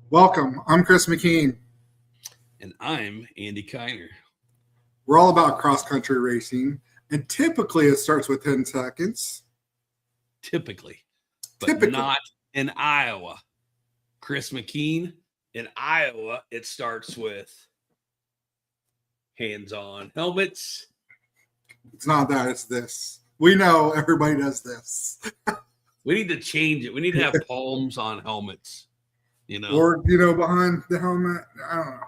Welcome. I'm Chris McKean. And I'm Andy Kiner. We're all about cross-country racing, and typically it starts with 10 seconds. Typically. Not in Iowa. Chris McKean, in Iowa, it starts with hands-on helmets. It's not that, it's this. We know everybody does this. We need to change it. We need to have palms on helmets. Or, behind the helmet. I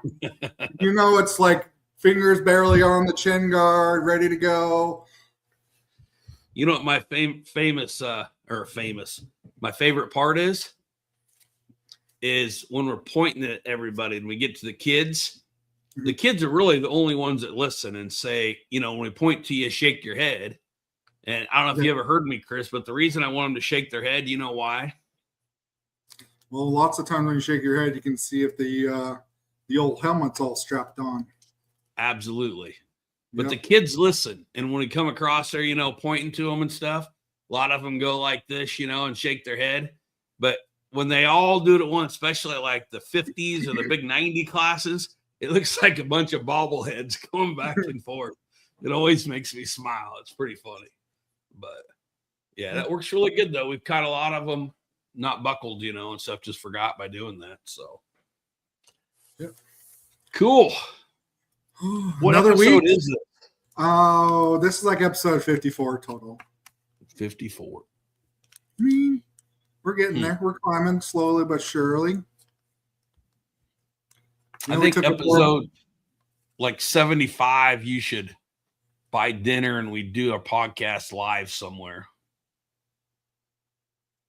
don't know. It's like fingers barely on the chin guard, ready to go. You know what my my favorite part is when we're pointing at everybody and we get to the kids. Mm-hmm. The kids are really the only ones that listen and say, when we point to you, shake your head. And I don't know if you ever heard me, Chris, but the reason I want them to shake their head, you know why? Well, lots of times when you shake your head, you can see if the old helmet's all strapped on. Absolutely. But the kids listen. And when we come across there, pointing to them and stuff, a lot of them go like this, and shake their head. But when they all do it at once, especially like the 50s or the big 90 classes, it looks like a bunch of bobbleheads going back and forth. It always makes me smile. It's pretty funny. But, yeah, that works really good, though. We've caught a lot of them not buckled, and stuff, just forgot by doing that. So, Cool. What another week is it? Oh, this is like episode 54 total. 54. We're getting there. We're climbing slowly but surely. I think episode like 75, you should buy dinner and we do a podcast live somewhere.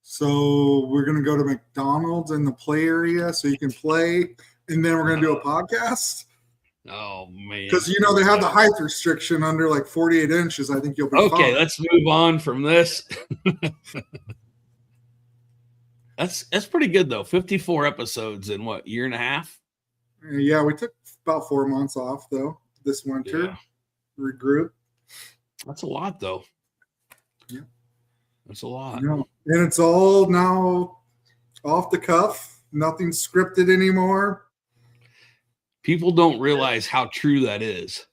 So we're going to go to McDonald's in the play area so you can play, and then we're going to do a podcast. Oh, man. Because, they have the height restriction under like 48 inches. I think you'll be okay, fine. Let's move on from this. That's pretty good, though. 54 episodes in what, year and a half? Yeah, we took about 4 months off, though, this winter. Yeah. Regroup. That's a lot, though. Yeah. That's a lot. And it's all now off the cuff. Nothing scripted anymore. People don't realize how true that is.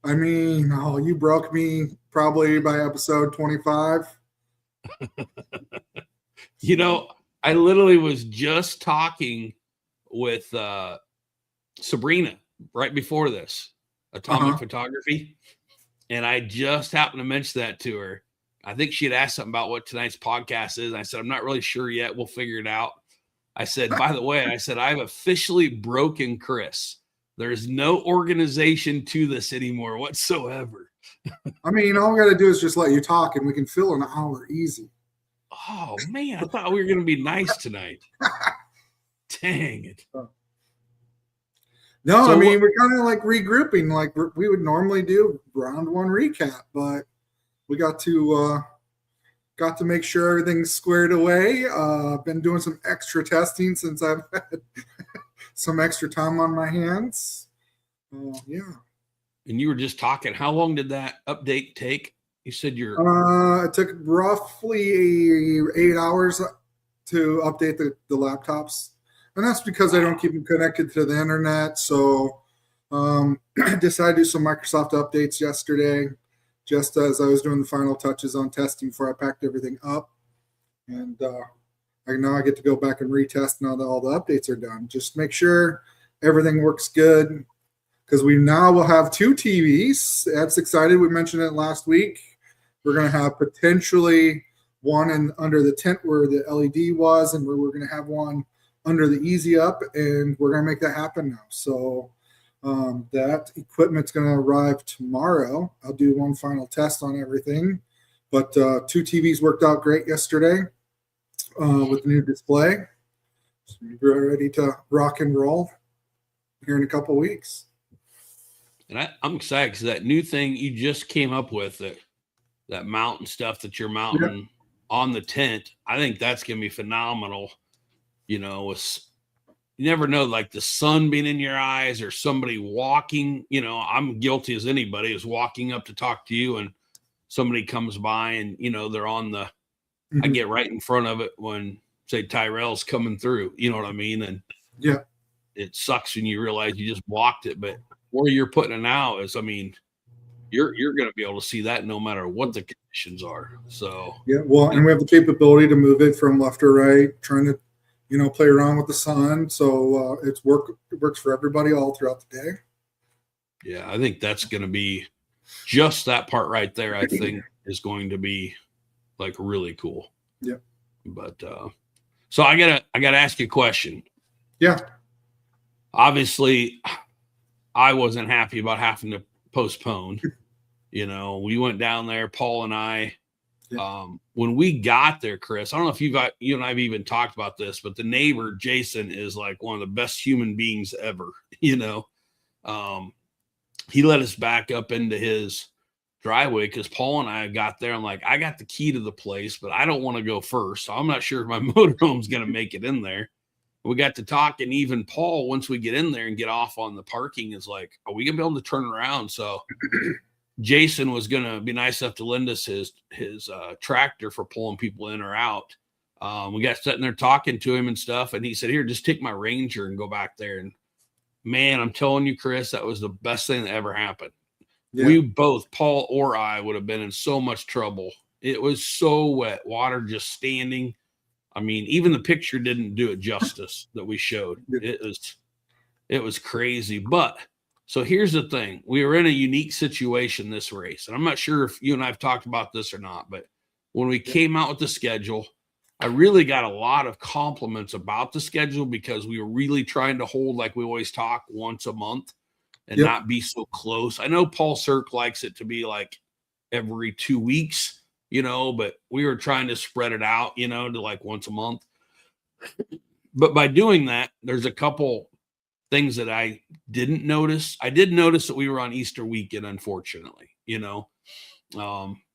I mean, you broke me probably by episode 25. I literally was just talking with Sabrina right before this, Atomic Photography. And I just happened to mention that to her. I think she had asked something about what tonight's podcast is. And I said, I'm not really sure yet. We'll figure it out. I said, by the way, I've officially broken Chris. There's no organization to this anymore whatsoever. I mean, all we got to do is just let you talk and we can fill an hour easy. Oh, man. I thought we were going to be nice tonight. Dang it. No, so, I mean, we're kind of like regrouping like we would normally do round one recap, but we got to make sure everything's squared away. Been doing some extra testing since I've had some extra time on my hands. Yeah. And you were just talking. How long did that update take? You said it took roughly 8 hours to update the laptops. And that's because I don't keep them connected to the internet. So I decided to do some Microsoft updates yesterday, just as I was doing the final touches on testing before I packed everything up. And now I get to go back and retest now that all the updates are done. Just make sure everything works good, because we now will have 2 TVs. That's excited. We mentioned it last week. We're going to have potentially one under the tent where the LED was, and we're going to have one under the Easy Up, and we're going to make that happen now. So that equipment's going to arrive tomorrow. I'll do one final test on everything. But 2 TVs worked out great yesterday with the new display. So we're ready to rock and roll here in a couple weeks. And I'm excited because that new thing you just came up with, that mountain stuff that you're mounting on the tent, I think that's going to be phenomenal. You never know, like the sun being in your eyes or somebody walking, I'm guilty as anybody is walking up to talk to you and somebody comes by and, they're on the, I get right in front of it when say Tyrell's coming through, you know what I mean? And Yeah. It sucks when you realize you just blocked it, but where you're putting it now is, I mean, you're going to be able to see that no matter what the conditions are. So Yeah. Well, and we have the capability to move it from left or right, trying to, play around with the sun. So it works for everybody all throughout the day. Yeah, I think that's going to be just that part right there. I think is going to be like really cool. Yeah. But so I gotta ask you a question. Yeah. Obviously, I wasn't happy about having to postpone. We went down there, Paul and I. Yeah. When we got there, Chris, I don't know if you and I have even talked about this, but the neighbor, Jason, is like one of the best human beings ever. He let us back up into his driveway because Paul and I got there. I'm like, I got the key to the place, but I don't want to go first. So I'm not sure if my motorhome's going to make it in there. We got to talk, and even Paul, once we get in there and get off on the parking, is like, are we going to be able to turn around? So Jason was going to be nice enough to lend us his tractor for pulling people in or out. We got sitting there talking to him and stuff, and he said, here, just take my Ranger and go back there. And man, I'm telling you, Chris, that was the best thing that ever happened. Yeah. We both, Paul or I, would have been in so much trouble. It was so wet, water just standing. I mean, even the picture didn't do it justice that we showed. It was crazy. But so here's the thing. We were in a unique situation this race. And I'm not sure if you and I have talked about this or not, but when we came out with the schedule, I really got a lot of compliments about the schedule because we were really trying to hold, like we always talk, once a month and not be so close. I know Paul Cirque likes it to be like every 2 weeks, but we were trying to spread it out, to like once a month. But by doing that, there's a couple things that I didn't notice. I did notice that we were on Easter weekend, unfortunately,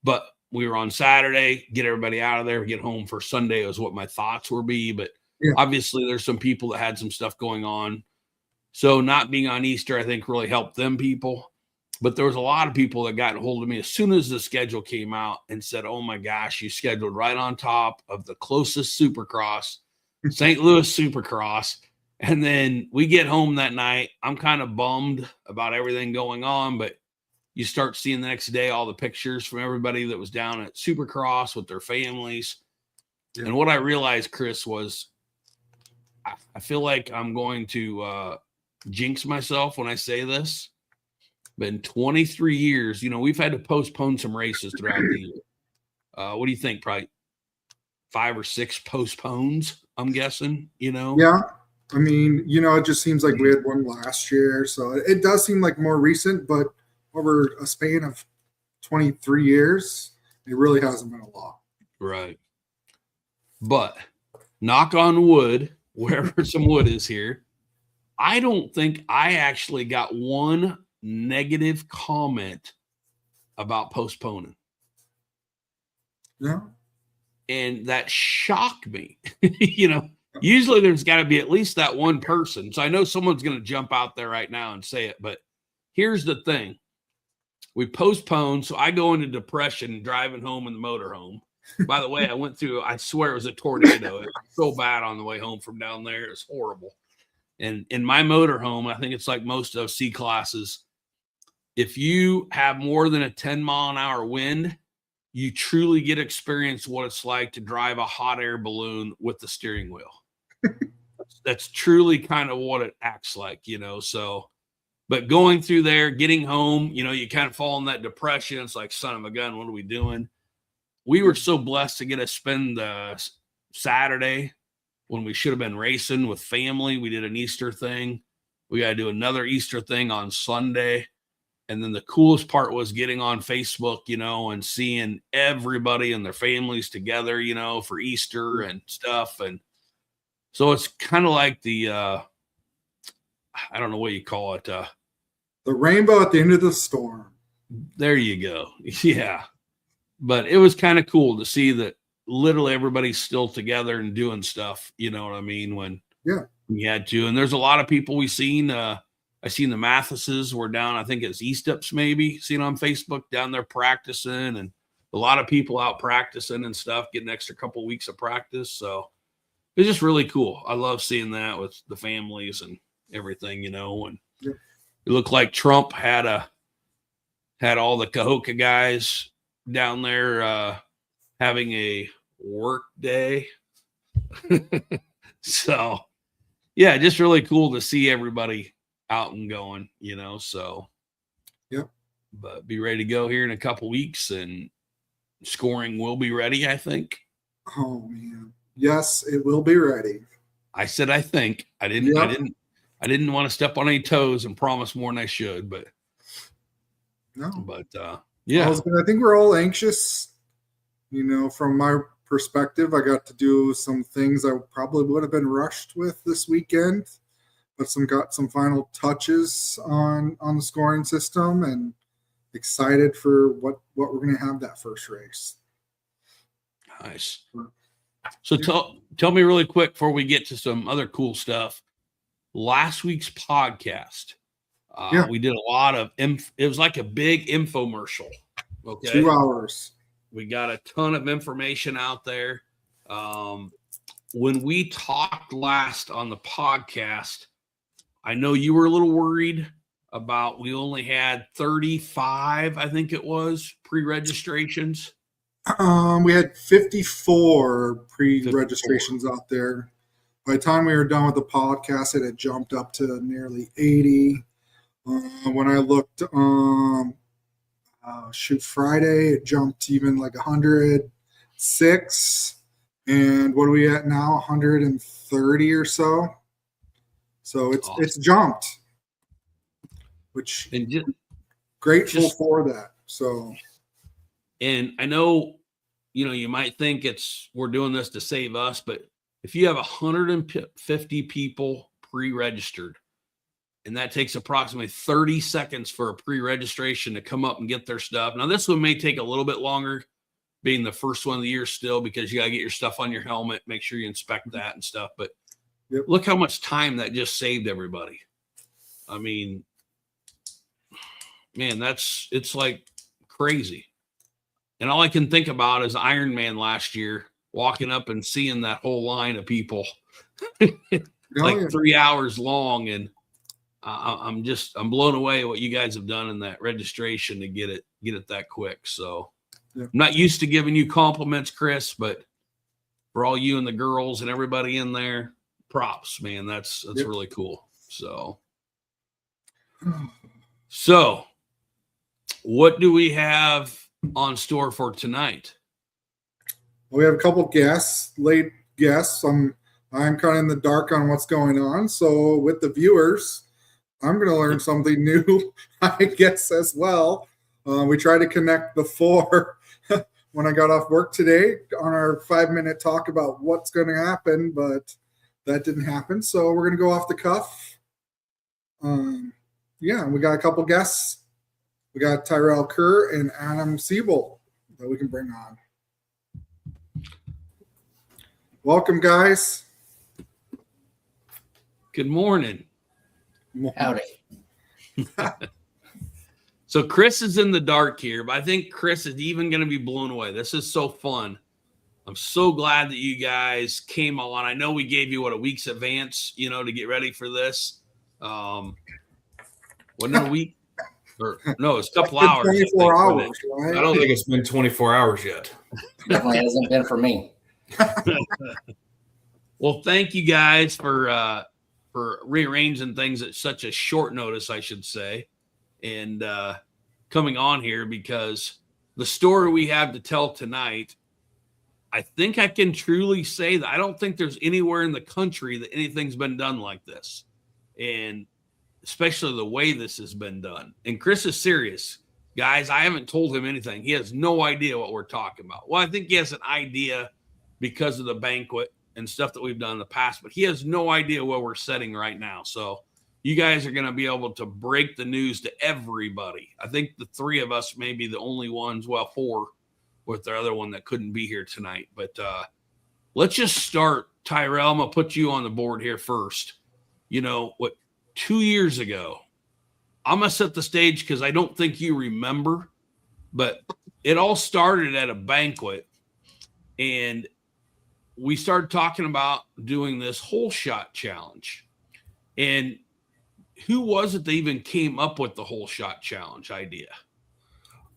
but we were on Saturday, get everybody out of there, get home for Sunday was what my thoughts would be. But obviously there's some people that had some stuff going on. So not being on Easter, I think, really helped them people. But there was a lot of people that got a hold of me as soon as the schedule came out and said, oh my gosh, you scheduled right on top of the closest Supercross, St. Louis Supercross. And then we get home that night. I'm kind of bummed about everything going on, but you start seeing the next day all the pictures from everybody that was down at Supercross with their families. Yeah. And what I realized, Chris, was I feel like I'm going to jinx myself when I say this. But in 23 years, we've had to postpone some races throughout the year. What do you think? Probably 5 or 6 postpones, I'm guessing, Yeah. I mean, it just seems like we had one last year. So it does seem like more recent, but over a span of 23 years, it really hasn't been a lot. Right. But knock on wood, wherever some wood is here, I don't think I actually got one negative comment about postponing. Yeah. And that shocked me. Usually there's got to be at least that one person. So I know someone's going to jump out there right now and say it, but here's the thing. We postponed. So I go into depression driving home in the motorhome. By the way, I swear it was a tornado. It was so bad on the way home from down there. It was horrible. And in my motorhome, I think it's like most of C classes. If you have more than a 10-mile-an-hour wind, you truly get to experience what it's like to drive a hot air balloon with the steering wheel. That's truly kind of what it acts like, so, but going through there, getting home, you kind of fall in that depression. It's like, son of a gun, what are we doing? We were so blessed to get to spend Saturday when we should have been racing with family. We did an Easter thing. We got to do another Easter thing on Sunday. And then the coolest part was getting on Facebook, and seeing everybody and their families together, for Easter and stuff. And so it's kind of like the, I don't know what you call it. The rainbow at the end of the storm. There you go. Yeah. But it was kind of cool to see that literally everybody's still together and doing stuff. You know what I mean? When we had to. And there's a lot of people we've seen. I seen the Mathises were down, I think it's East Ups maybe, seen on Facebook down there practicing, and a lot of people out practicing and stuff, getting an extra couple of weeks of practice. So it's just really cool. I love seeing that with the families and everything, you know. And Yeah. it looked like Trump had all the Cahokia guys down there having a work day. So yeah, just really cool to see everybody out and going, you know. So Yep. But be ready to go here in a couple weeks, and scoring will be ready, I think. Oh man. Yes, it will be ready. I said I think. I didn't want to step on any toes and promise more than I should, but No. But yeah. I think we're all anxious. You know, from my perspective, I got to do some things I probably would have been rushed with this weekend, but got some final touches on the scoring system, and excited for what we're going to have that first race. Nice. So tell me really quick before we get to some other cool stuff. Last week's podcast, we did a lot of it was like a big infomercial. Okay, 2 hours. We got a ton of information out there. When we talked last on the podcast, I know you were a little worried about we only had 35, I think it was, pre-registrations. We had 54 pre-registrations out there. By the time we were done with the podcast, it had jumped up to nearly 80. When I looked, Friday, it jumped even like 106. And what are we at now? 130 or so. So it's jumped, which grateful for that. So, and I know, you might think we're doing this to save us, but if you have 150 people pre-registered, and that takes approximately 30 seconds for a pre-registration to come up and get their stuff. Now, this one may take a little bit longer, being the first one of the year still, because you got to get your stuff on your helmet, make sure you inspect that and stuff. But look how much time that just saved everybody. I mean, man, it's like crazy. And all I can think about is Iron Man last year, walking up and seeing that whole line of people like 3 hours long. And I'm blown away what you guys have done in that registration to get it that quick. So I'm not used to giving you compliments, Chris, but for all you and the girls and everybody in there, props, man. That's really cool. So what do we have on store for tonight? We have a couple late guests. I'm kind of in the dark on what's going on. So with the viewers, I'm going to learn something new, I guess, as well. We tried to connect before when I got off work today on our 5-minute talk about what's going to happen, but that didn't happen. So we're going to go off the cuff. We got a couple guests. We got Tyrell Kerr and Adam Seabold that we can bring on. Welcome, guys. Good morning. Howdy. So Chris is in the dark here, but I think Chris is even going to be blown away. This is so fun. I'm so glad that you guys came on. I know we gave you a week's advance, to get ready for this. Wasn't it a week? Or no, it's a couple hours. 24 hours, right? I don't think it's been 24 hours yet. Definitely hasn't been for me. Well, thank you guys for rearranging things at such a short notice, I should say, and coming on here, because the story we have to tell tonight, I think I can truly say that I don't think there's anywhere in the country that anything's been done like this, and especially the way this has been done. And Chris is serious. Guys, I haven't told him anything. He has no idea what we're talking about. Well, I think he has an idea because of the banquet and stuff that we've done in the past, but he has no idea where we're sitting right now. So you guys are going to be able to break the news to everybody. I think the three of us may be the only ones, well, four, with the other one that couldn't be here tonight. But let's just start. Tyrell, I'm going to put you on the board here first. 2 years ago, I'm going to set the stage because I don't think you remember, but it all started at a banquet, and we started talking about doing this hole shot challenge. And who was it that even came up with the hole shot challenge idea?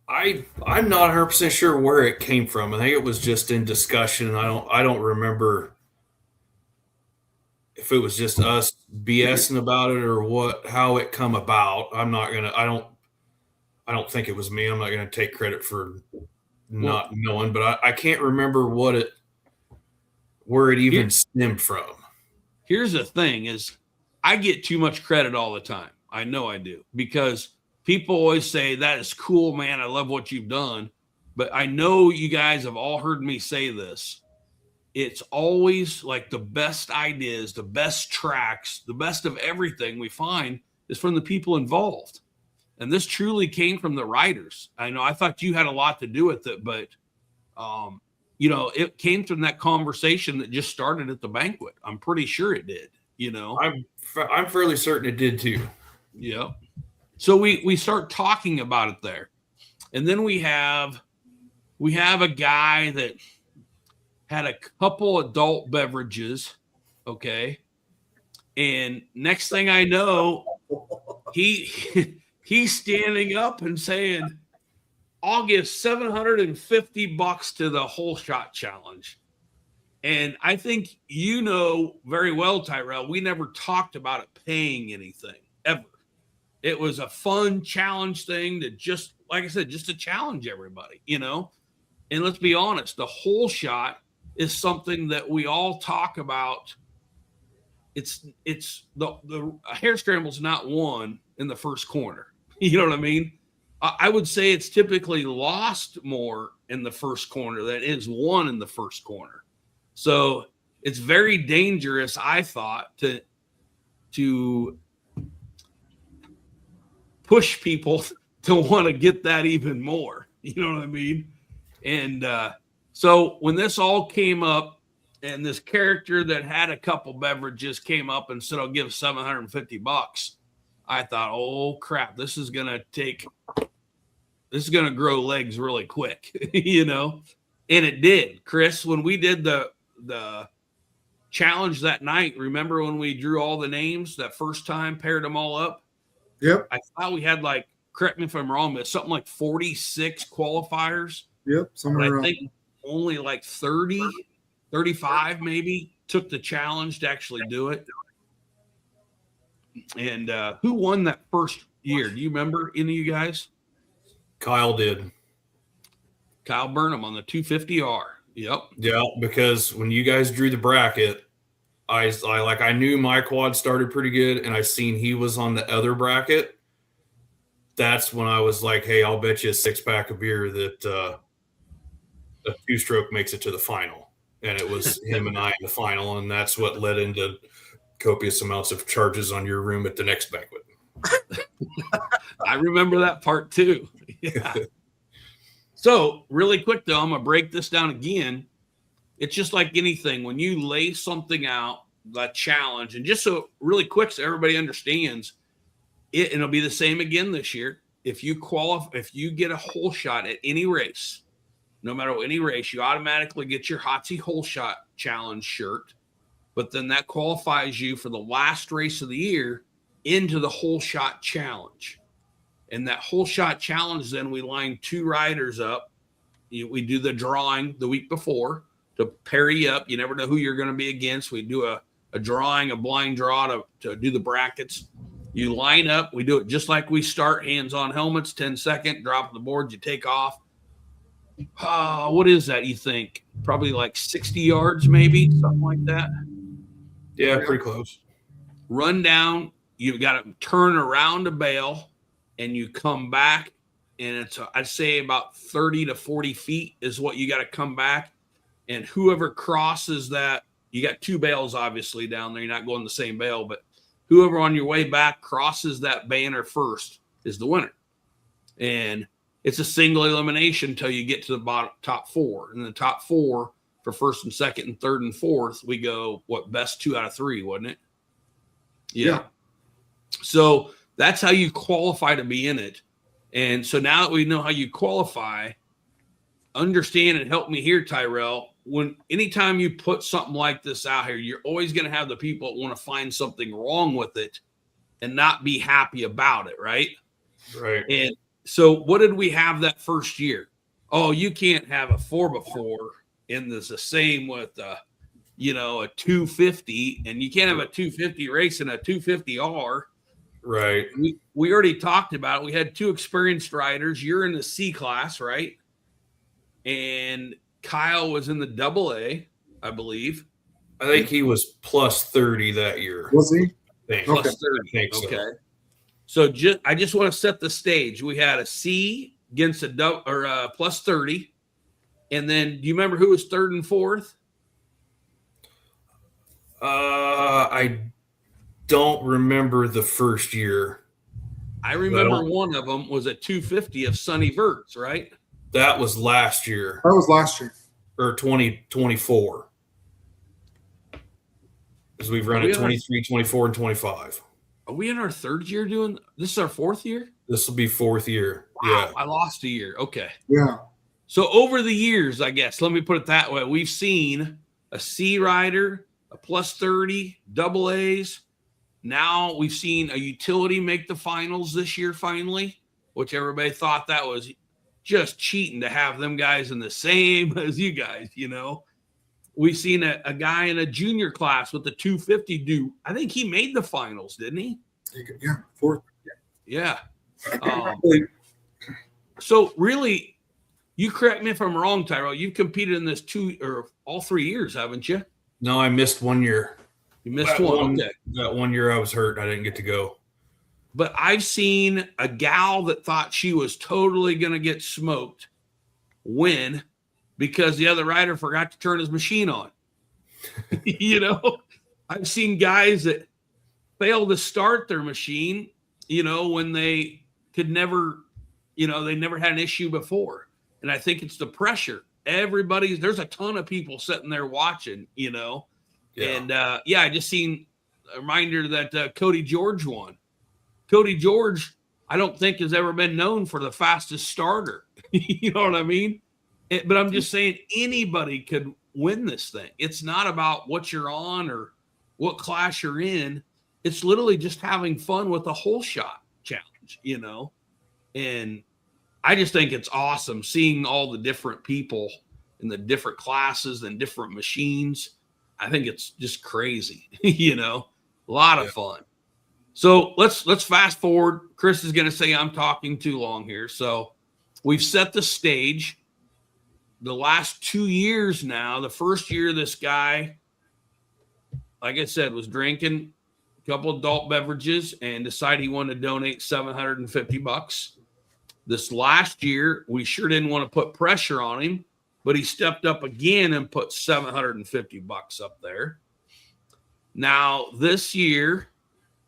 I'm not 100% sure where it came from. I think it was just in discussion. I don't remember if it was just us BSing about it or how it come about. I don't think it was me. I'm not gonna take credit for not knowing, but I can't remember where it even stemmed from. Here's the thing is I get too much credit all the time. I know I do, because people always say, that is cool, man. I love what you've done. But I know you guys have all heard me say this. It's always like the best ideas, the best tracks, the best of everything we find is from the people involved. And this truly came from the writers. I know I thought you had a lot to do with it, but, it came from that conversation that just started at the banquet. I'm pretty sure it did, I'm fairly certain it did too. Yeah. So we start talking about it there. And then we have a guy that had a couple adult beverages. Okay. And next thing I know, he's standing up and saying, I'll give $750 to the hole shot challenge. And I think very well, Tyrell, we never talked about it paying anything ever. It was a fun challenge thing that just, like I said, just to challenge everybody, And let's be honest, the hole shot is something that we all talk about. It's the hair scramble's not won in the first corner. You know what I mean? I would say it's typically lost more in the first corner than it is won in the first corner. So it's very dangerous, I thought, to push people to want to get that even more. You know what I mean? And so when this all came up and this character that had a couple beverages came up and said, I'll give $750, I thought, oh crap, this is going to grow legs really quick, And it did. Chris, when we did the challenge that night, remember when we drew all the names that first time, paired them all up? Yep. I thought we had correct me if I'm wrong, but something like 46 qualifiers. Yep. Somewhere around. I think only 30, 35 maybe took the challenge to actually do it. And who won that first year? Do you remember any of you guys? Kyle did. Kyle Burnham on the 250R. Yep. Yeah, because when you guys drew the bracket, I knew my quad started pretty good, and I seen he was on the other bracket. That's when I was like, hey, I'll bet you a 6-pack of beer that a 2-stroke makes it to the final. And it was him and I in the final, and that's what led into copious amounts of charges on your room at the next banquet. I remember that part too. Yeah. So really quick though, I'm going to break this down again. It's just like anything. When you lay something out, that challenge, and just so really quick so everybody understands it, and it'll be the same again this year. If you get a hole shot at any race, no matter what, any race, you automatically get your Hotsy Hole Shot Challenge shirt. But then that qualifies you for the last race of the year into the Hole Shot Challenge. And that Hole Shot Challenge, then we line 2 riders up. We do the drawing the week before to pair you up. You never know who you're going to be against. We do a drawing, a blind draw to do the brackets. You line up. We do it just like we start, hands on helmets, 10-second, drop the board, you take off. What is that, you think? Probably 60 yards, maybe, something like that. Yeah, pretty close. Run down. You've got to turn around a bale, and you come back, and it's, I'd say about 30 to 40 feet is what you got to come back. And whoever crosses that, you got 2 bales, obviously, down there. You're not going the same bale, but whoever on your way back crosses that banner first is the winner. And it's a single elimination until you get to the top 4. And the top 4 for first and second and third and fourth, we go, best 2 out of 3, wasn't it? Yeah. So that's how you qualify to be in it. And so now that we know how you qualify, understand and help me here, Tyrell, anytime you put something like this out here, you're always going to have the people that want to find something wrong with it and not be happy about it, right? Right. And so what did we have that first year? Oh, you can't have a 4x4 in this, the same with a 250, and you can't have a 250 race and a 250R. Right. We already talked about it. We had 2 experienced riders. You're in the C class, right? And Kyle was in the AA, I believe. I think he was plus 30 that year. Was he? Plus Okay. 30. I think so. Okay. So I just want to set the stage. We had a C against a plus 30. And then do you remember who was third and fourth? I don't remember the first year. I remember one of them was a 250 of Sonny Verts, right? That was last year. That was last year. Or 2024. Because we've run it 23, 24, and 25. Are we in our third year doing this? Is our fourth year? This will be 4th year. Wow, Yeah. I lost a year. Okay. Yeah. So over the years, I guess, let me put it that way, we've seen a C rider, a plus 30, AAs. Now we've seen a utility make the finals this year finally, which everybody thought that was just cheating to have them guys in the same as you guys, We've seen a guy in a junior class with the 250 do. I think he made the finals, didn't he? Yeah. Fourth. Yeah. So really, you correct me if I'm wrong, Tyrell. You've competed in this all 3 years, haven't you? No, I missed 1 year. You missed one. Okay. That 1 year I was hurt. I didn't get to go. But I've seen a gal that thought she was totally going to get smoked win because the other rider forgot to turn his machine on. I've seen guys that fail to start their machine, when they could never, they never had an issue before. And I think it's the pressure. There's a ton of people sitting there watching, Yeah. And I just seen a reminder that Cody George won. Cody George, I don't think has ever been known for the fastest starter. You know what I mean? But I'm just saying anybody could win this thing. It's not about what you're on or what class you're in. It's literally just having fun with the whole shot challenge, And I just think it's awesome seeing all the different people in the different classes and different machines. I think it's just crazy, a lot of fun. So let's fast forward. Chris is going to say I'm talking too long here. So we've set the stage. The last 2 years now, the first year this guy, like I said, was drinking a couple adult beverages and decided he wanted to donate $750. This last year, we sure didn't want to put pressure on him, but he stepped up again and put $750 up there. Now, this year,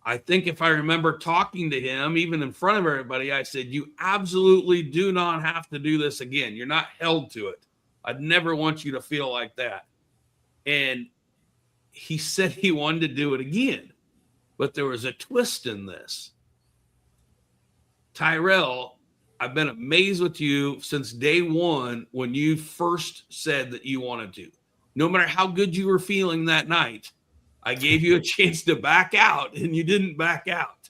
I think if I remember talking to him, even in front of everybody, I said, you absolutely do not have to do this again. You're not held to it. I'd never want you to feel like that. And he said he wanted to do it again, but there was a twist in this. Tyrell, I've been amazed with you since day one when you first said that you wanted to. No matter how good you were feeling that night, I gave you a chance to back out, and you didn't back out,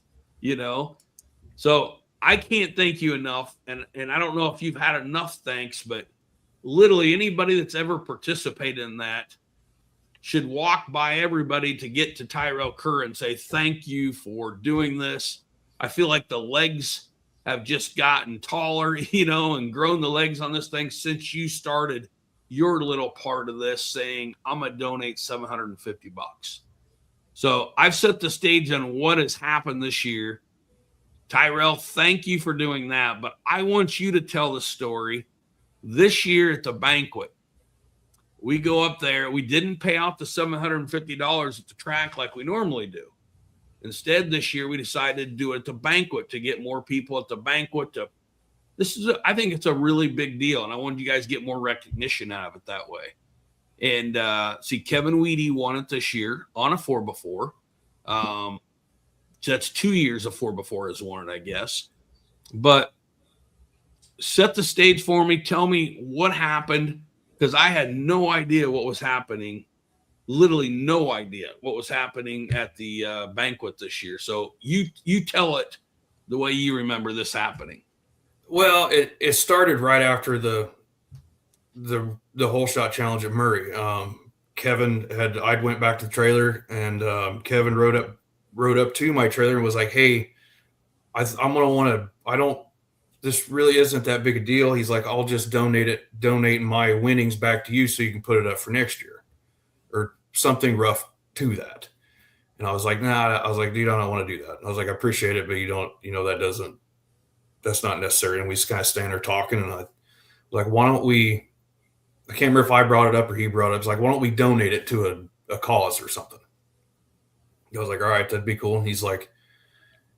So I can't thank you enough, and I don't know if you've had enough thanks, but literally anybody that's ever participated in that should walk by everybody to get to Tyrell Kerr and say, thank you for doing this. I feel like the legs have just gotten taller, and grown the legs on this thing since you started your little part of this saying, I'm going to donate $750. So I've set the stage on what has happened this year. Tyrell, thank you for doing that. But I want you to tell the story this year at the banquet. We go up there. We didn't pay out the $750 at the track like we normally do. Instead, this year we decided to do it at the banquet to get more people at the banquet. I think it's a really big deal, and I wanted you guys to get more recognition out of it that way. And see, Kevin Weedy won it this year on a 4x4. So that's 2 years of 4x4 has won it, I guess. But set the stage for me. Tell me what happened, because I had no idea what was happening. Literally no idea what was happening at the banquet this year. So you tell it the way you remember this happening. Well, it started right after the whole shot challenge at Murray. Kevin I went back to the trailer, and Kevin rode up to my trailer and was like, "Hey, I'm gonna want to. I don't. This really isn't that big a deal." He's like, "I'll just donate my winnings back to you so you can put it up for next year, or something rough to that." And I was like, "Nah." I was like, "Dude, I don't want to do that." I was like, "I appreciate it, but you don't. That's not necessary." And we just kind of stand there talking, and I was like, "Why don't we?" I can't remember if I brought it up or he brought it up. It's like, "Why don't we donate it to a cause or something?" I was like, "All right, that'd be cool." And he's like,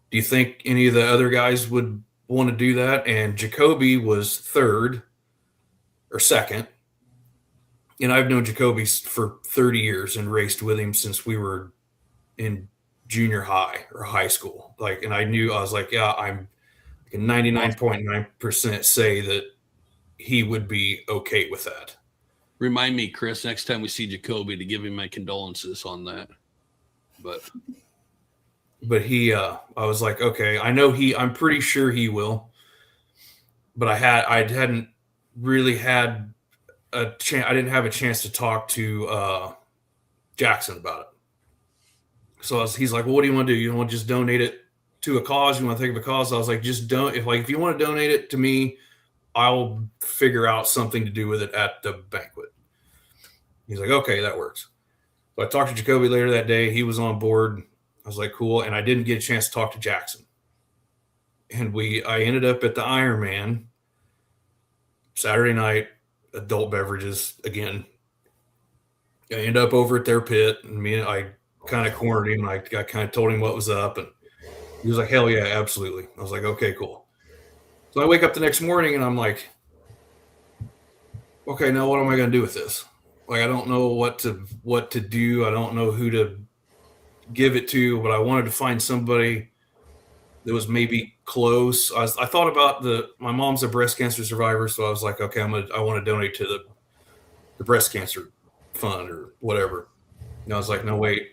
"Do you think any of the other guys would want to do that?" And Jacoby was third or second. And I've known Jacoby for 30 years and raced with him since we were in junior high or high school. And I was like, yeah, I'm 99.9% say that he would be okay with that. Remind me, Chris, next time we see Jacoby to give him my condolences on that. But he, I was like, okay, I'm pretty sure he will. But I hadn't really had a chance. I didn't have a chance to talk to Jackson about it. So he's like, "Well, what do you want to do? You want to just donate it to a cause? You want to think of a cause?" I was like, "Just don't. If you want to donate it to me, I'll figure out something to do with it at the banquet." He's like, "Okay, that works." So I talked to Jacoby later that day. He was on board. I was like, "Cool." And I didn't get a chance to talk to Jackson. And I ended up at the Ironman Saturday night, adult beverages again. I ended up over at their pit, and I kind of cornered him. I kind of told him what was up, and he was like, "Hell yeah, absolutely." I was like, "Okay, cool." So I wake up the next morning, and I'm like, "Okay, now what am I going to do with this? I don't know what to do. I don't know who to give it to, but I wanted to find somebody that was maybe close." I thought about my mom's a breast cancer survivor, so I was like, okay, I want to donate to the breast cancer fund or whatever. And I was like, no, wait,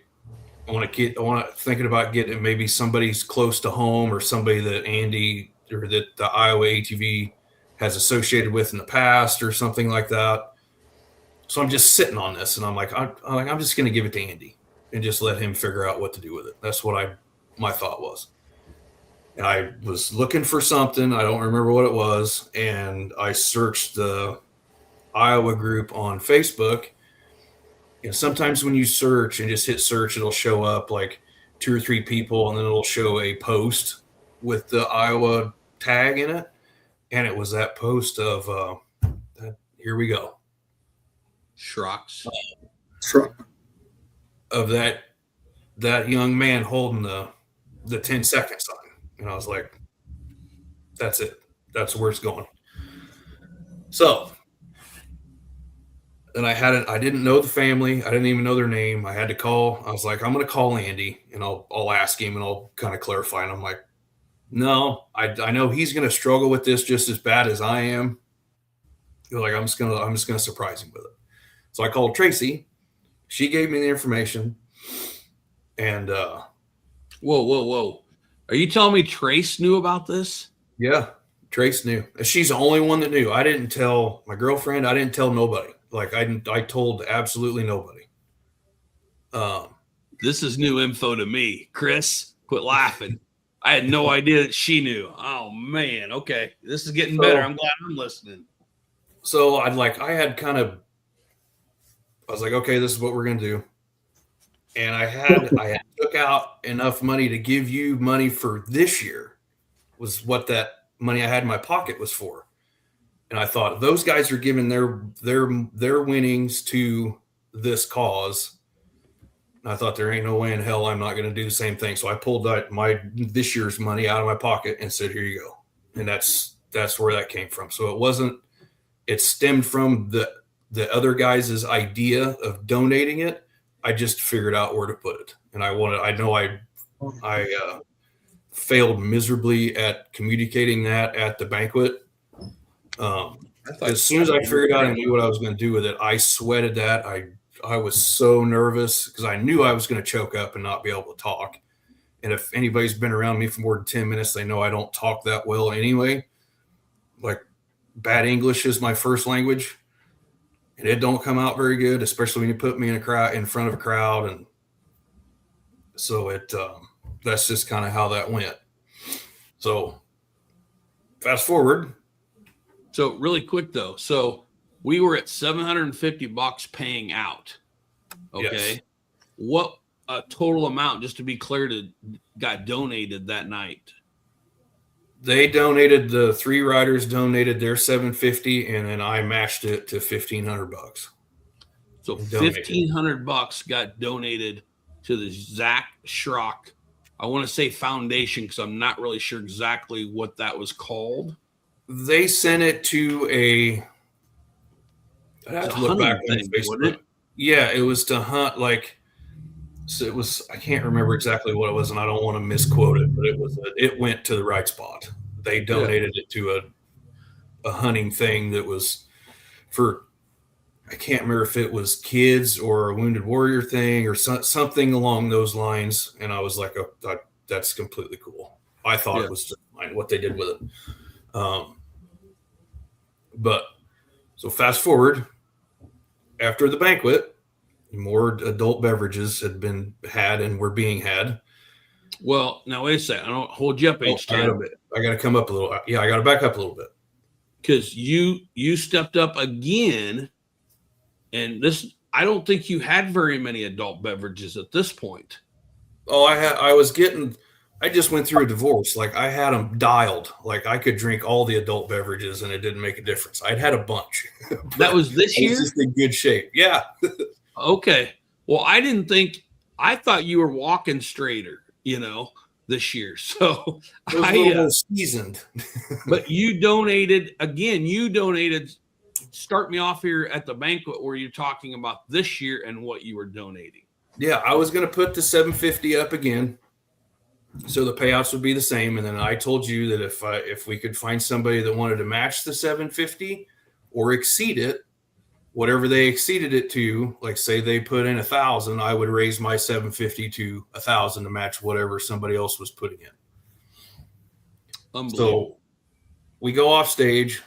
thinking about getting maybe somebody's close to home or somebody that Andy or that the Iowa ATV has associated with in the past or something like that. So I'm just sitting on this, and I'm just going to give it to Andy and just let him figure out what to do with it. That's what my thought was. And I was looking for something. I don't remember what it was. And I searched the Iowa group on Facebook. And sometimes when you search and just hit search, it'll show up like 2 or 3 people, and then it'll show a post with the Iowa tag in it. And it was that post of, here we go. Shrocks. Of that young man holding the 10-second sign. And I was like, that's it. That's where it's going. So, and I didn't know the family. I didn't even know their name. I had to call. I was like, I'm going to call Andy, and I'll ask him, and I'll kind of clarify. And I'm like, no, I know he's going to struggle with this just as bad as I am. I'm just going to surprise him with it. So I called Tracy. She gave me the information. And Whoa. Are you telling me Trace knew about this? Yeah, Trace knew. She's the only one that knew. I didn't tell my girlfriend. I didn't tell nobody. I told absolutely nobody. This is new info to me. Chris, quit laughing. I had no idea that she knew. Oh man. Okay. This is getting better. I'm glad I'm listening. So I was like, okay, this is what we're going to do. And I had took out enough money to give you money for this year, was what that money I had in my pocket was for. And I thought, those guys are giving their winnings to this cause. And I thought, there ain't no way in hell I'm not going to do the same thing. So I pulled this year's money out of my pocket and said, here you go. And that's where that came from. So it stemmed from the other guys' idea of donating it. I just figured out where to put it. And I failed miserably at communicating that at the banquet. As soon as I figured out I knew what I was going to do with it, I sweated that. I was so nervous because I knew I was going to choke up and not be able to talk. And if anybody's been around me for more than 10 minutes, they know I don't talk that well anyway. Like, bad English is my first language, and it don't come out very good, especially when you put me in front of a crowd. And so that's just kind of how that went. So fast forward. So really quick though. So we were at $750 paying out. Okay. Yes. What total amount, just to be clear, got donated that night? They donated, the 3 riders donated their $750, and then I matched it to $1,500. So $1,500 got donated to the Zach Schrock, I want to say foundation, because I'm not really sure exactly what that was called. They sent it to I'd have to look back on Facebook. Yeah, it was to hunt, like, so it was, I can't remember exactly what it was, and I don't want to misquote it, but it went to the right spot. They donated it to a hunting thing that was for, I can't remember if it was kids or a Wounded Warrior thing or something along those lines. And I was like, oh, that's completely cool. I thought it was just fine what they did with it. But so fast forward, after the banquet, more adult beverages had been had and were being had. Well, now wait a second. I don't hold you up each time. I got to come up a little. Yeah, I got to back up a little bit. Because you stepped up again, and this, I don't think you had very many adult beverages at this point. Oh, I just went through a divorce. Like, I had them dialed. Like, I could drink all the adult beverages and it didn't make a difference. I'd had a bunch. That was this year? I was just in good shape. Yeah. Okay. Well, I thought you were walking straighter, this year. So I was seasoned. But you donated, start me off here at the banquet where you're talking about this year and what you were donating. Yeah, I was going to put the $750 up again, so the payouts would be the same. And then I told you that if we could find somebody that wanted to match the $750 or exceed it, whatever they exceeded it to, like say they put in 1,000, I would raise my $750 to 1,000 to match whatever somebody else was putting in. So we go off stage,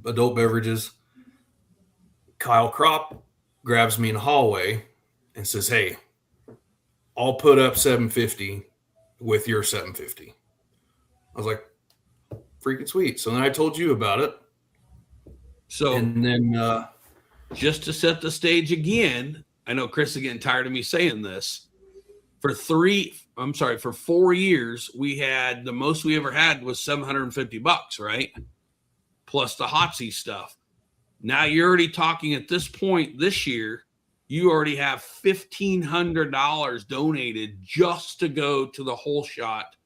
adult beverages. Kyle Kropp grabs me in the hallway and says, "Hey, I'll put up $750 with your $750." I was like, freaking sweet. So then I told you about it. So, and then just to set the stage again, I know Chris is getting tired of me saying this. For 4 years, we had, the most we ever had was $750, right? Plus the Hotsy stuff. Now you're already talking at this point this year, you already have $1,500 donated just to go to the Whole Shot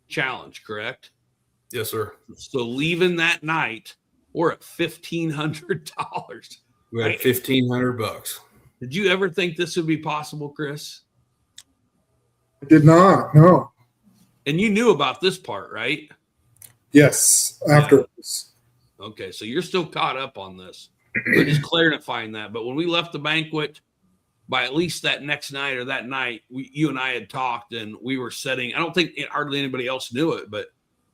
Challenge, correct? Yes, sir. So leaving that night, we're at $1,500. We had $1,500. Did you ever think this would be possible, Chris? I did not. No. And you knew about this part, right? Yes. Afterwards. Yeah. Okay, so you're still caught up on this. We're just clarifying that. But when we left the banquet, by at least that next night or that night, you and I had talked, and we were setting. I don't think hardly anybody else knew it, but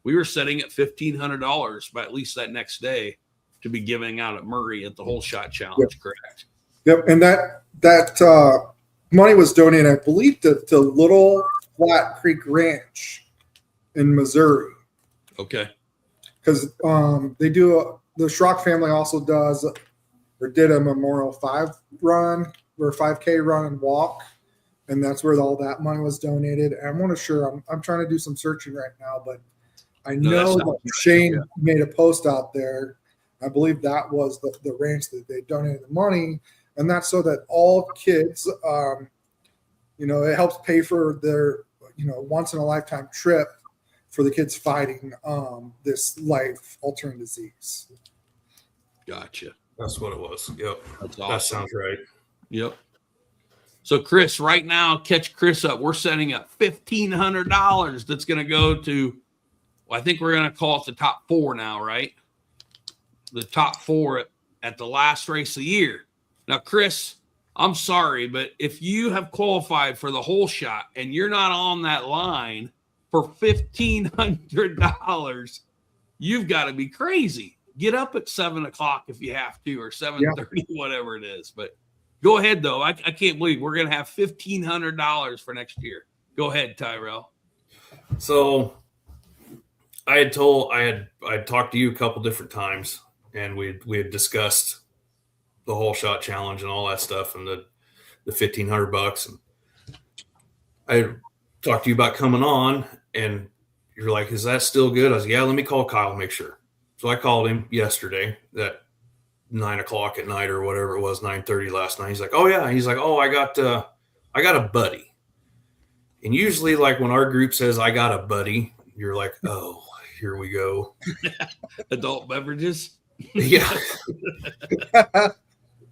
we were setting at $1,500 by at least that next day to be giving out at Murray at the Whole Shot Challenge, Yep. Correct? Yep, and that money was donated, I believe, to Little Flat Creek Ranch in Missouri. Okay. Because they do the Schrock family also does or did a Memorial 5 run or 5K run and walk, and that's where all that money was donated. And I'm not sure. I'm trying to do some searching right now, but I know that Shane made a post out there. I believe that was the ranch that they donated the money, and that's so that all kids, it helps pay for their, once in a lifetime trip for the kids fighting this life-altering disease. Gotcha. That's what it was. Yep. That's awesome. That sounds right. Yep. So, Chris, right now, catch Chris up. We're setting up $1,500 that's going to go to, well, I think we're going to call it the top 4 now, right? the top 4 at the last race of the year. Now, Chris, I'm sorry, but if you have qualified for the whole shot and you're not on that line for $1,500, you've got to be crazy. Get up at 7:00 if you have to, or 7:30, whatever it is. But go ahead, though. I can't believe we're going to have $1,500 for next year. Go ahead, Tyrell. So I had talked to you a couple different times, and we had discussed the whole shot challenge and all that stuff, and the $1,500. And I talked to you about coming on, and you're like, "Is that still good?" I was like, "Yeah, let me call Kyle, make sure." So I called him yesterday at 9:00 at night or whatever it was, 9:30 last night. He's like, "Oh yeah." He's like, "Oh, I got a buddy." And usually, like when our group says, "I got a buddy," you're like, "Oh, here we go." Adult beverages. Yeah.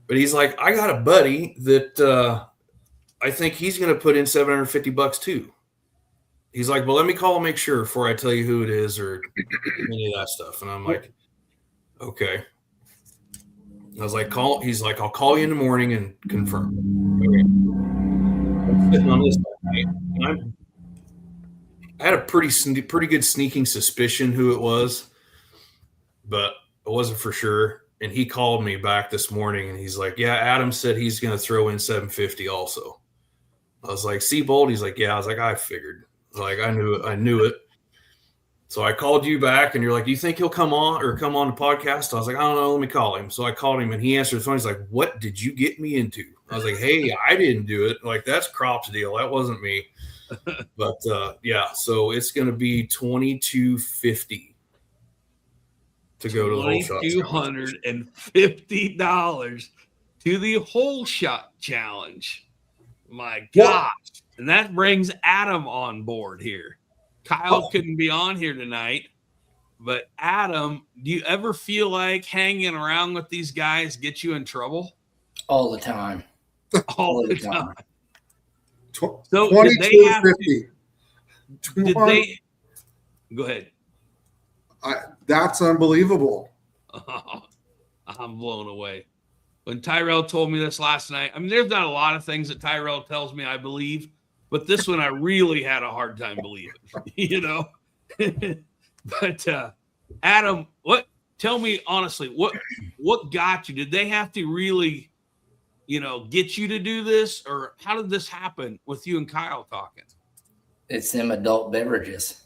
But he's like, "I got a buddy that I think he's going to put in $750 too." He's like, "Well, let me call and make sure before I tell you who it is or any of that stuff." And I'm like, "Okay." I was like, "Call." He's like, "I'll call you in the morning and confirm." Okay. I'm sitting on this night, and I had a pretty good sneaking suspicion who it was, but I wasn't for sure. And he called me back this morning, and he's like, "Yeah, Adam said he's going to throw in $750 also." I was like, "Seabold?" He's like, "Yeah." I was like, "I figured." Like, I knew it. So I called you back, and you're like, "Do you think he'll come on the podcast?" I was like, "I don't know. Let me call him." So I called him, and he answered the phone. He's like, "What did you get me into?" I was like, "Hey, I didn't do it. Like, that's Crop's deal. That wasn't me." But yeah, so it's going to be $2,250 to go to the whole shot. $2,250 to the whole shot challenge. My gosh. And that brings Adam on board here. Kyle couldn't be on here tonight, but Adam, do you ever feel like hanging around with these guys get you in trouble? All the time. All the time. So did they have to, did 20, they go ahead? That's unbelievable. I'm blown away. When Tyrell told me this last night, I mean, there's not a lot of things that Tyrell tells me I believe, but this one I really had a hard time believing, you know. But Adam, tell me honestly, what got you? Did they have to really, get you to do this, or how did this happen with you and Kyle talking? It's them adult beverages.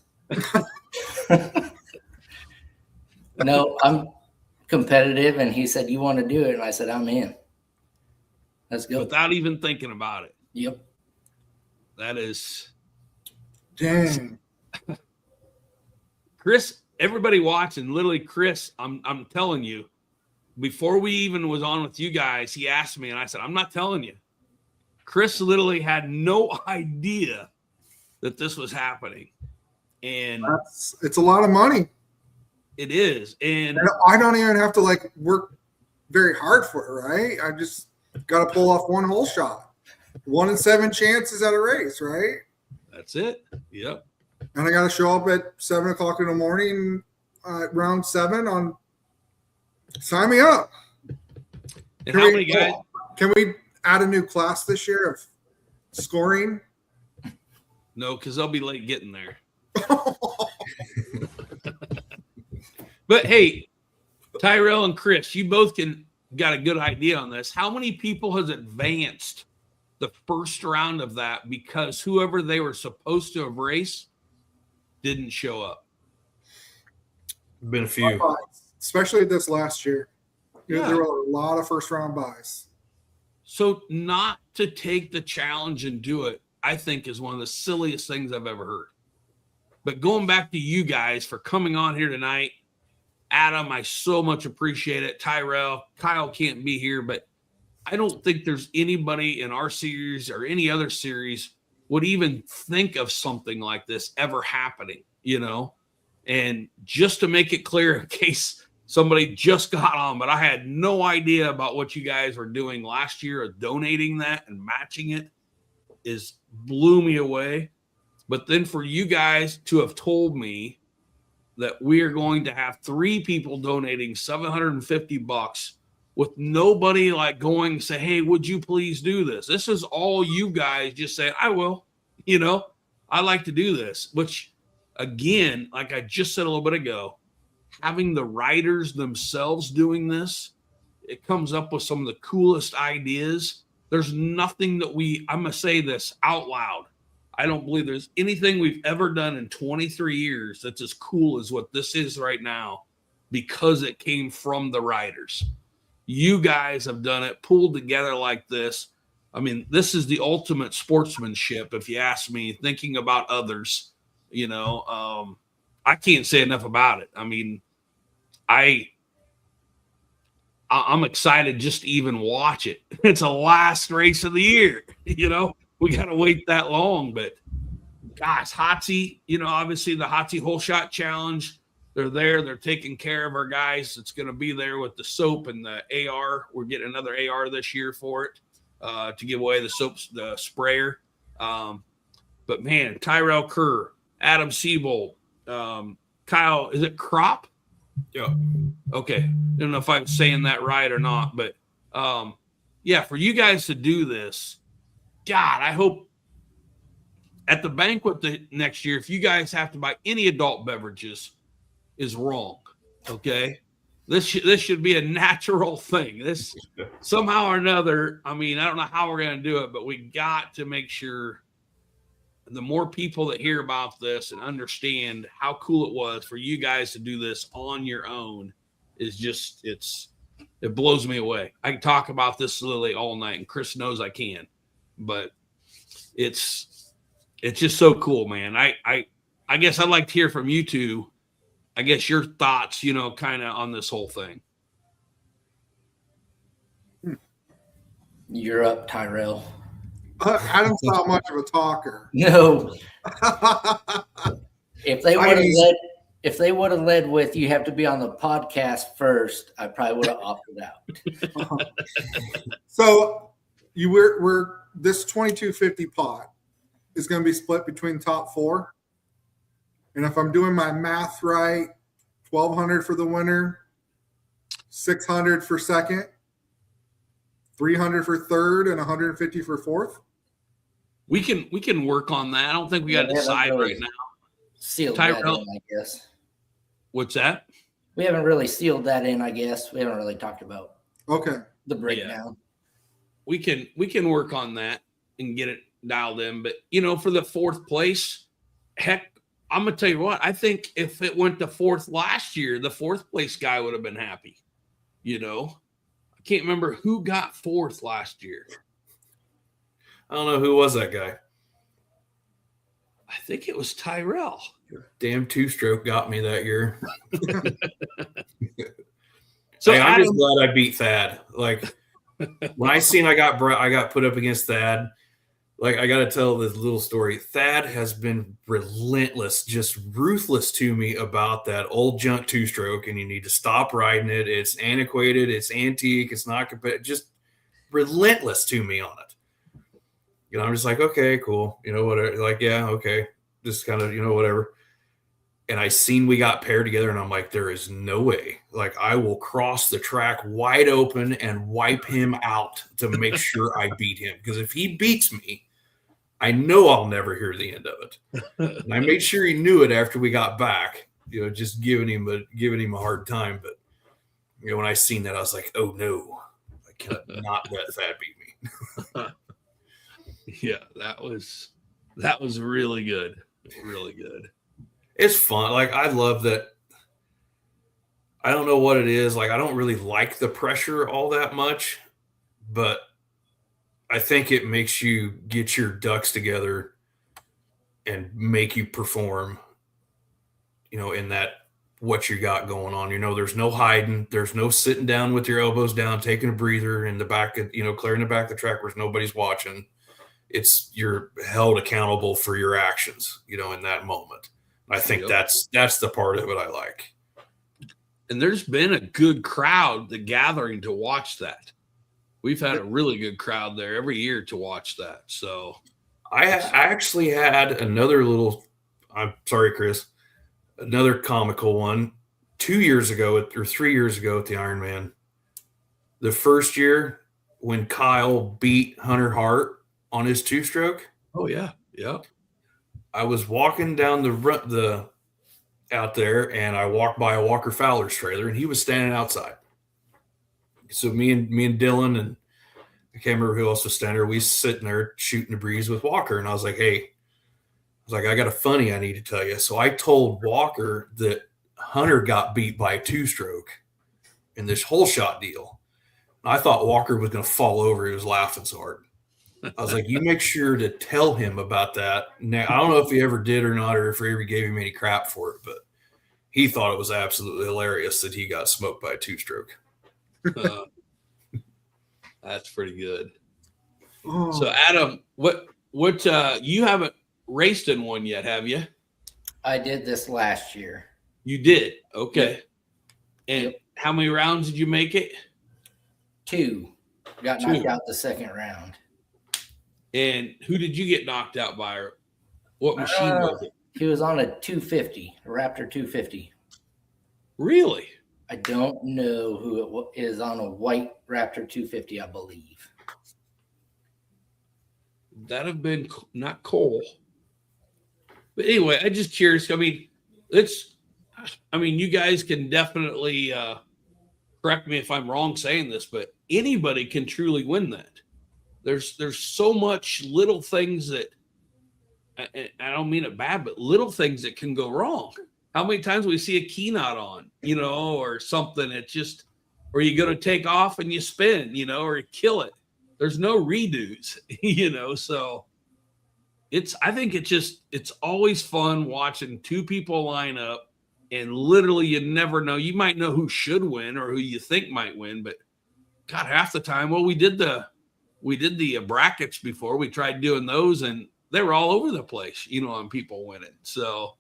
No, I'm competitive, and he said, "You want to do it?" And I said, "I'm in. Let's go." Without even thinking about it. Yep. That is. Dang. Chris, everybody watching, literally Chris, I'm telling you, before we even was on with you guys, he asked me, and I said, "I'm not telling you." Chris literally had no idea that this was happening. And it's a lot of money. It is. And I don't even have to work very hard for it, right? I just got to pull off one whole shot. 1 in 7 chances at a race, right? That's it. Yep. And I got to show up at 7:00 in the morning, round 7 on. Sign me up. And how many guys? Can we add a new class this year of scoring? No, because they'll be late getting there. But hey, Tyrell and Chris, you both got a good idea on this. How many people has advanced the first round of that because whoever they were supposed to have raced didn't show up? Been a few, especially this last year. Yeah. There were a lot of first round buys. So not to take the challenge and do it, I think, is one of the silliest things I've ever heard. But going back to you guys for coming on here tonight, Adam, I so much appreciate it. Tyrell, Kyle can't be here, but I don't think there's anybody in our series or any other series would even think of something like this ever happening, And just to make it clear, in case somebody just got on, but I had no idea about what you guys were doing last year of donating that and matching it blew me away. But then for you guys to have told me that we are going to have 3 people donating $750 with nobody like going say, hey, would you please do this? This is all you guys just saying, I will, I like to do this, which again, like I just said a little bit ago, having the writers themselves doing this, it comes up with some of the coolest ideas. There's nothing that I'm going to say this out loud. I don't believe there's anything we've ever done in 23 years that's as cool as what this is right now, because it came from the writers. You guys have done it, pulled together like this. I mean, this is the ultimate sportsmanship, if you ask me, thinking about others. I can't say enough about it. I mean, I'm excited just to even watch it. It's the last race of the year. We got to wait that long, but gosh, Hotsy, obviously the Hotsy Whole Shot Challenge, they're there. They're taking care of our guys. It's going to be there with the soap and the AR. We're getting another AR this year for it to give away the soap, the sprayer. But man, Tyrell Kerr, Adam Seabold, Kyle, is it Crop? Yeah. Okay. I don't know if I'm saying that right or not, but yeah, for you guys to do this, God, I hope at the banquet next year, if you guys have to buy any adult beverages, is wrong. Okay. This should be a natural thing. This somehow or another, I mean, I don't know how we're going to do it, but we got to make sure the more people that hear about this and understand how cool it was for you guys to do this on your own is just, it blows me away. I can talk about this literally all night, and Chris knows I can, but it's just so cool, man. I guess I'd like to hear from you two, I guess your thoughts, kind of on this whole thing. You're up, Tyrell. Adam's not much of a talker. No. If they would have led with you have to be on the podcast first, I probably would have opted out. So we're this 2250 pot is going to be split between top 4. And if I'm doing my math right, 1,200 for the winner, 600 for second, 300 for third, and 150 for fourth. We can work on that. I don't think we got to decide right now. Sealed Tyrell, that in, I guess. What's that? We haven't really sealed that in, I guess. We haven't really talked about the breakdown. Yeah. We can work on that and get it dialed in. But for the 4th place, heck, I'm gonna tell you what, I think if it went to 4th last year, the 4th place guy would have been happy. I can't remember who got 4th last year. I don't know who was that guy. I think it was Tyrell. Damn 2-stroke got me that year. So hey, I'm Adam, just glad I beat Thad. Like when I seen I got put up against Thad, like I got to tell this little story. Thad has been relentless, just ruthless to me about that old junk 2-stroke, and you need to stop riding it. It's antiquated, it's antique, it's not competitive. Just relentless to me on it. I'm just like, okay, cool. Whatever. Like, yeah, okay. Just kind of, whatever. And I seen we got paired together, and I'm like, there is no way. Like, I will cross the track wide open and wipe him out to make sure I beat him. Because if he beats me, I know I'll never hear the end of it. And I made sure he knew it after we got back, just giving him a hard time. But, when I seen that, I was like, oh, no. I cannot let Thad beat me. Yeah, that was really good. Really good. It's fun. Like, I love that. I don't know what it is. Like, I don't really like the pressure all that much, but I think it makes you get your ducks together and make you perform, in that what you got going on. There's no hiding. There's no sitting down with your elbows down, taking a breather in the back of, clearing the back of the track where nobody's watching. You're held accountable for your actions, in that moment. I think that's the part of it I like. And there's been a good crowd, the gathering to watch that. We've had a really good crowd there every year to watch that. So I actually had another little, I'm sorry, Chris, Another comical one. 2 years ago or 3 years ago at the Ironman, the first year when Kyle beat Hunter Hart on his 2-stroke. Oh yeah. Yeah. I was walking down the out there, and I walked by a Walker Fowler's trailer, and he was standing outside. So me and Dylan, and I can't remember who else was standing there. We sitting there shooting the breeze with Walker, and I was like, "Hey," I got a funny I need to tell you. So I told Walker that Hunter got beat by a 2-stroke in this whole shot deal. I thought Walker was going to fall over. He was laughing so hard. I was like, you make sure to tell him about that. Now, I don't know if he ever did or not, or if he ever gave him any crap for it, but he thought it was absolutely hilarious that he got smoked by a 2-stroke. That's pretty good. Oh. So Adam, what you haven't raced in one yet, have you? I did this last year. You did. Okay. And Yep. how many rounds did you make it? 2. Got knocked out the second round. And who did you get knocked out by? Or what machine was it? He was on a 250, a Raptor 250. Really? I don't know who it is on a white Raptor 250, I believe. That'd have been not Cole. But anyway, I'm just curious. I mean, you guys can definitely correct me if I'm wrong saying this, but anybody can truly win that. There's so much little things that, I don't mean it bad, but little things that can go wrong. How many times we see a key knot on, or something? It's just, or you go to take off and you spin, or you kill it. There's no redos, so I think it's always fun watching two people line up, and literally you never know. You might know who should win or who you think might win, but God, half the time, well, we did the brackets before. We tried doing those, and they were all over the place, on people winning. So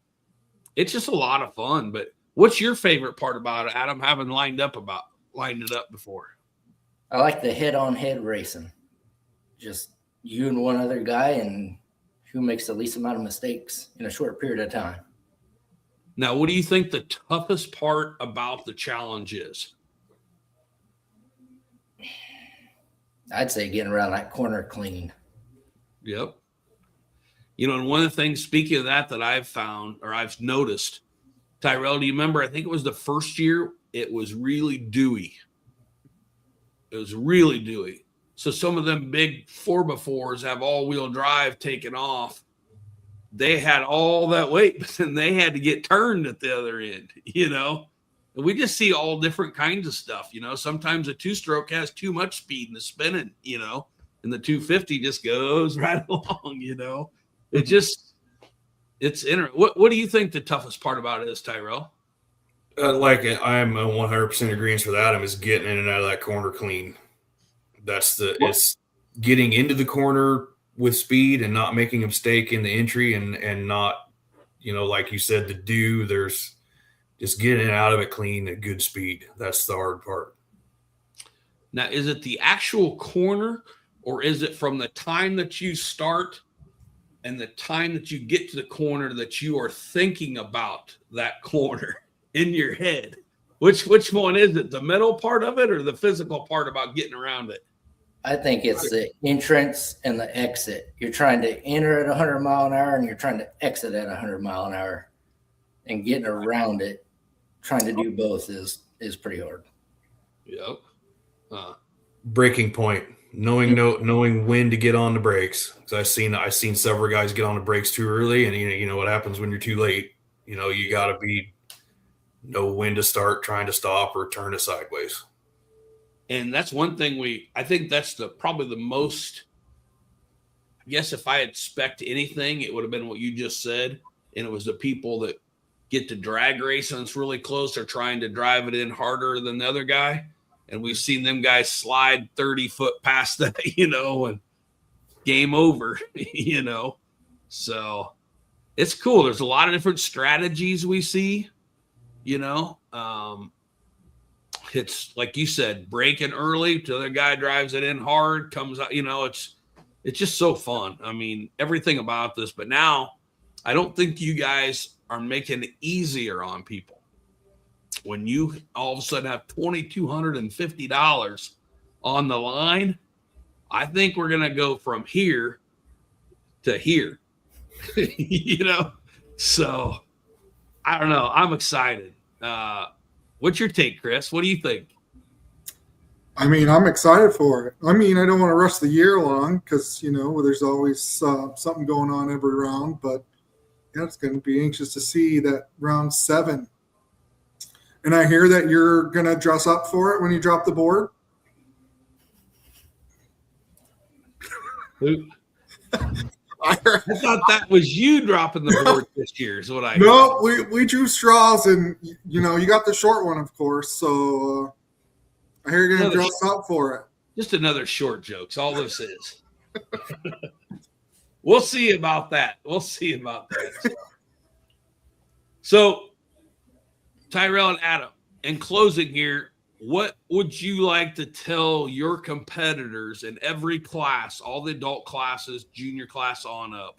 it's just a lot of fun. But what's your favorite part about it, Adam, having lined it up before? I like the head-on-head racing. Just you and one other guy, and who makes the least amount of mistakes in a short period of time. Now, what do you think the toughest part about the challenge is? I'd say getting around that corner clean. Yep. And one of the things, speaking of that I've found or I've noticed, Tyrell, do you remember? I think it was the first year it was really dewy. So some of them big 4x4s have all-wheel drive taken off. They had all that weight, but then they had to get turned at the other end, And we just see all different kinds of stuff, Sometimes a 2-stroke has too much speed in the spinning, and the 250 just goes right along, It's interesting. What do you think the toughest part about it is, Tyrell? I'm 100% agreement with Adam, is getting in and out of that corner clean. It's getting into the corner with speed and not making a mistake in the entry and not, like you said, there's just getting out of it clean at good speed. That's the hard part. Now, is it the actual corner, or is it from the time that you start and the time that you get to the corner that you are thinking about that corner in your head? Which one is it? The middle part of it or the physical part about getting around it? I think it's the entrance and the exit. You're trying to enter at 100 mile an hour and you're trying to exit at 100 mile an hour, and getting around it, trying to do both is pretty hard. Yep. Breaking point, knowing when to get on the brakes. Because I've seen several guys get on the brakes too early, and you know what happens when you're too late. You got to know when to start trying to stop or turn it sideways. And that's one thing I think that's probably the most, I guess if I had spec'd anything, it would have been what you just said. And it was the people that get to drag race and it's really close. They're trying to drive it in harder than the other guy. And we've seen them guys slide 30 foot past that, and game over, So it's cool. There's a lot of different strategies we see, It's like you said, braking early, the other guy drives it in hard, comes out, it's just so fun. I mean, everything about this. But now I don't think you guys are making it easier on people. When you all of a sudden have $2,250 on the line, I think we're going to go from here to here, So I don't know. I'm excited. What's your take, Chris? What do you think? I mean, I'm excited for it. I mean, I don't want to rush the year along because, there's always something going on every round. But, yeah, it's going to be anxious to see that round 7. And I hear that you're going to dress up for it when you drop the board. I thought that was you dropping the board this year is what I No, we drew straws, and, you got the short one, of course. So I hear you're going to dress up for it. Just another short jokes. All this is. We'll see about that. So, Tyrell and Adam, in closing here, what would you like to tell your competitors in every class, all the adult classes, junior class on up?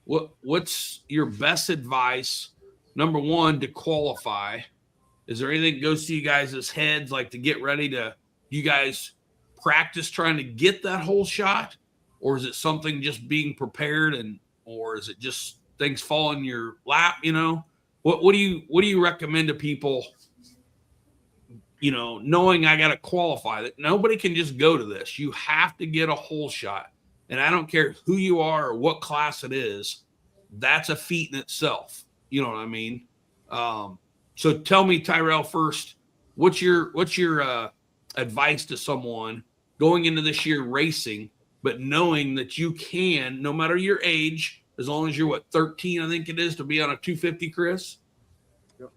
What's your best advice, number one, to qualify? Is there anything that goes to you guys' heads, like to get ready to, you guys practice trying to get that whole shot? Or is it something just being prepared, or is it just things fall in your lap, What do you recommend to people, knowing I got to qualify, that nobody can just go to this. You have to get a hole shot. And I don't care who you are or what class it is. That's a feat in itself. You know what I mean? So tell me, Tyrell, first, what's your advice to someone going into this year racing, but knowing that you can, no matter your age, as long as you're 13, I think it is, to be on a 250, Chris? Yep.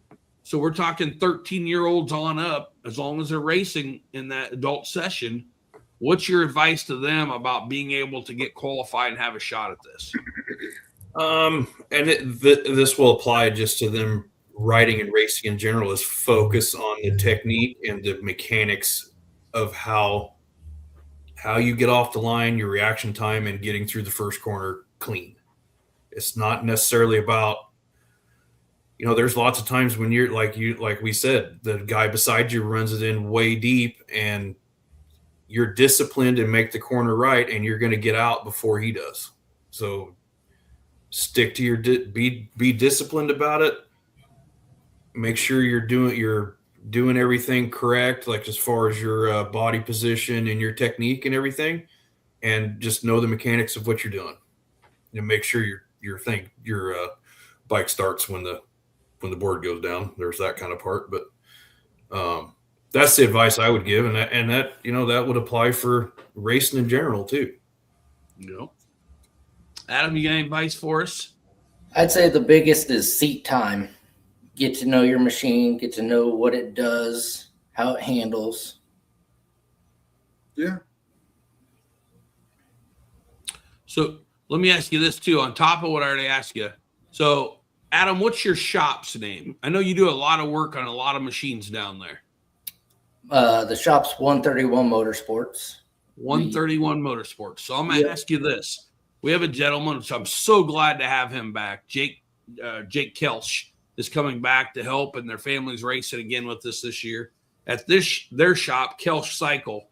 So we're talking 13-year-olds on up, as long as they're racing in that adult session. What's your advice to them about being able to get qualified and have a shot at this? This will apply just to them riding and racing in general, is focus on the technique and the mechanics of how you get off the line, your reaction time, and getting through the first corner clean. It's not necessarily about, there's lots of times when you're like we said, the guy beside you runs it in way deep and you're disciplined and make the corner right, and you're going to get out before he does. So stick to your be disciplined about it. Make sure you're doing everything correct, like as far as your body position and your technique and everything, and just know the mechanics of what you're doing, and make sure your bike starts when the board goes down. There's that kind of part, but that's the advice I would give, and that would apply for racing in general too. Adam, you got any advice for us? I'd say the biggest is seat time. Get to know your machine, get to know what it does, how it handles. Yeah. So let me ask you this too, on top of what I already asked you. So Adam, what's your shop's name? I know you do a lot of work on a lot of machines down there. The shop's 131 Motorsports. 131 Motorsports. So I'm going to ask you this. We have a gentleman, so I'm so glad to have him back. Jake Kelsch is coming back to help, and their family's racing again with us this year at their shop, Kelsch Cycle,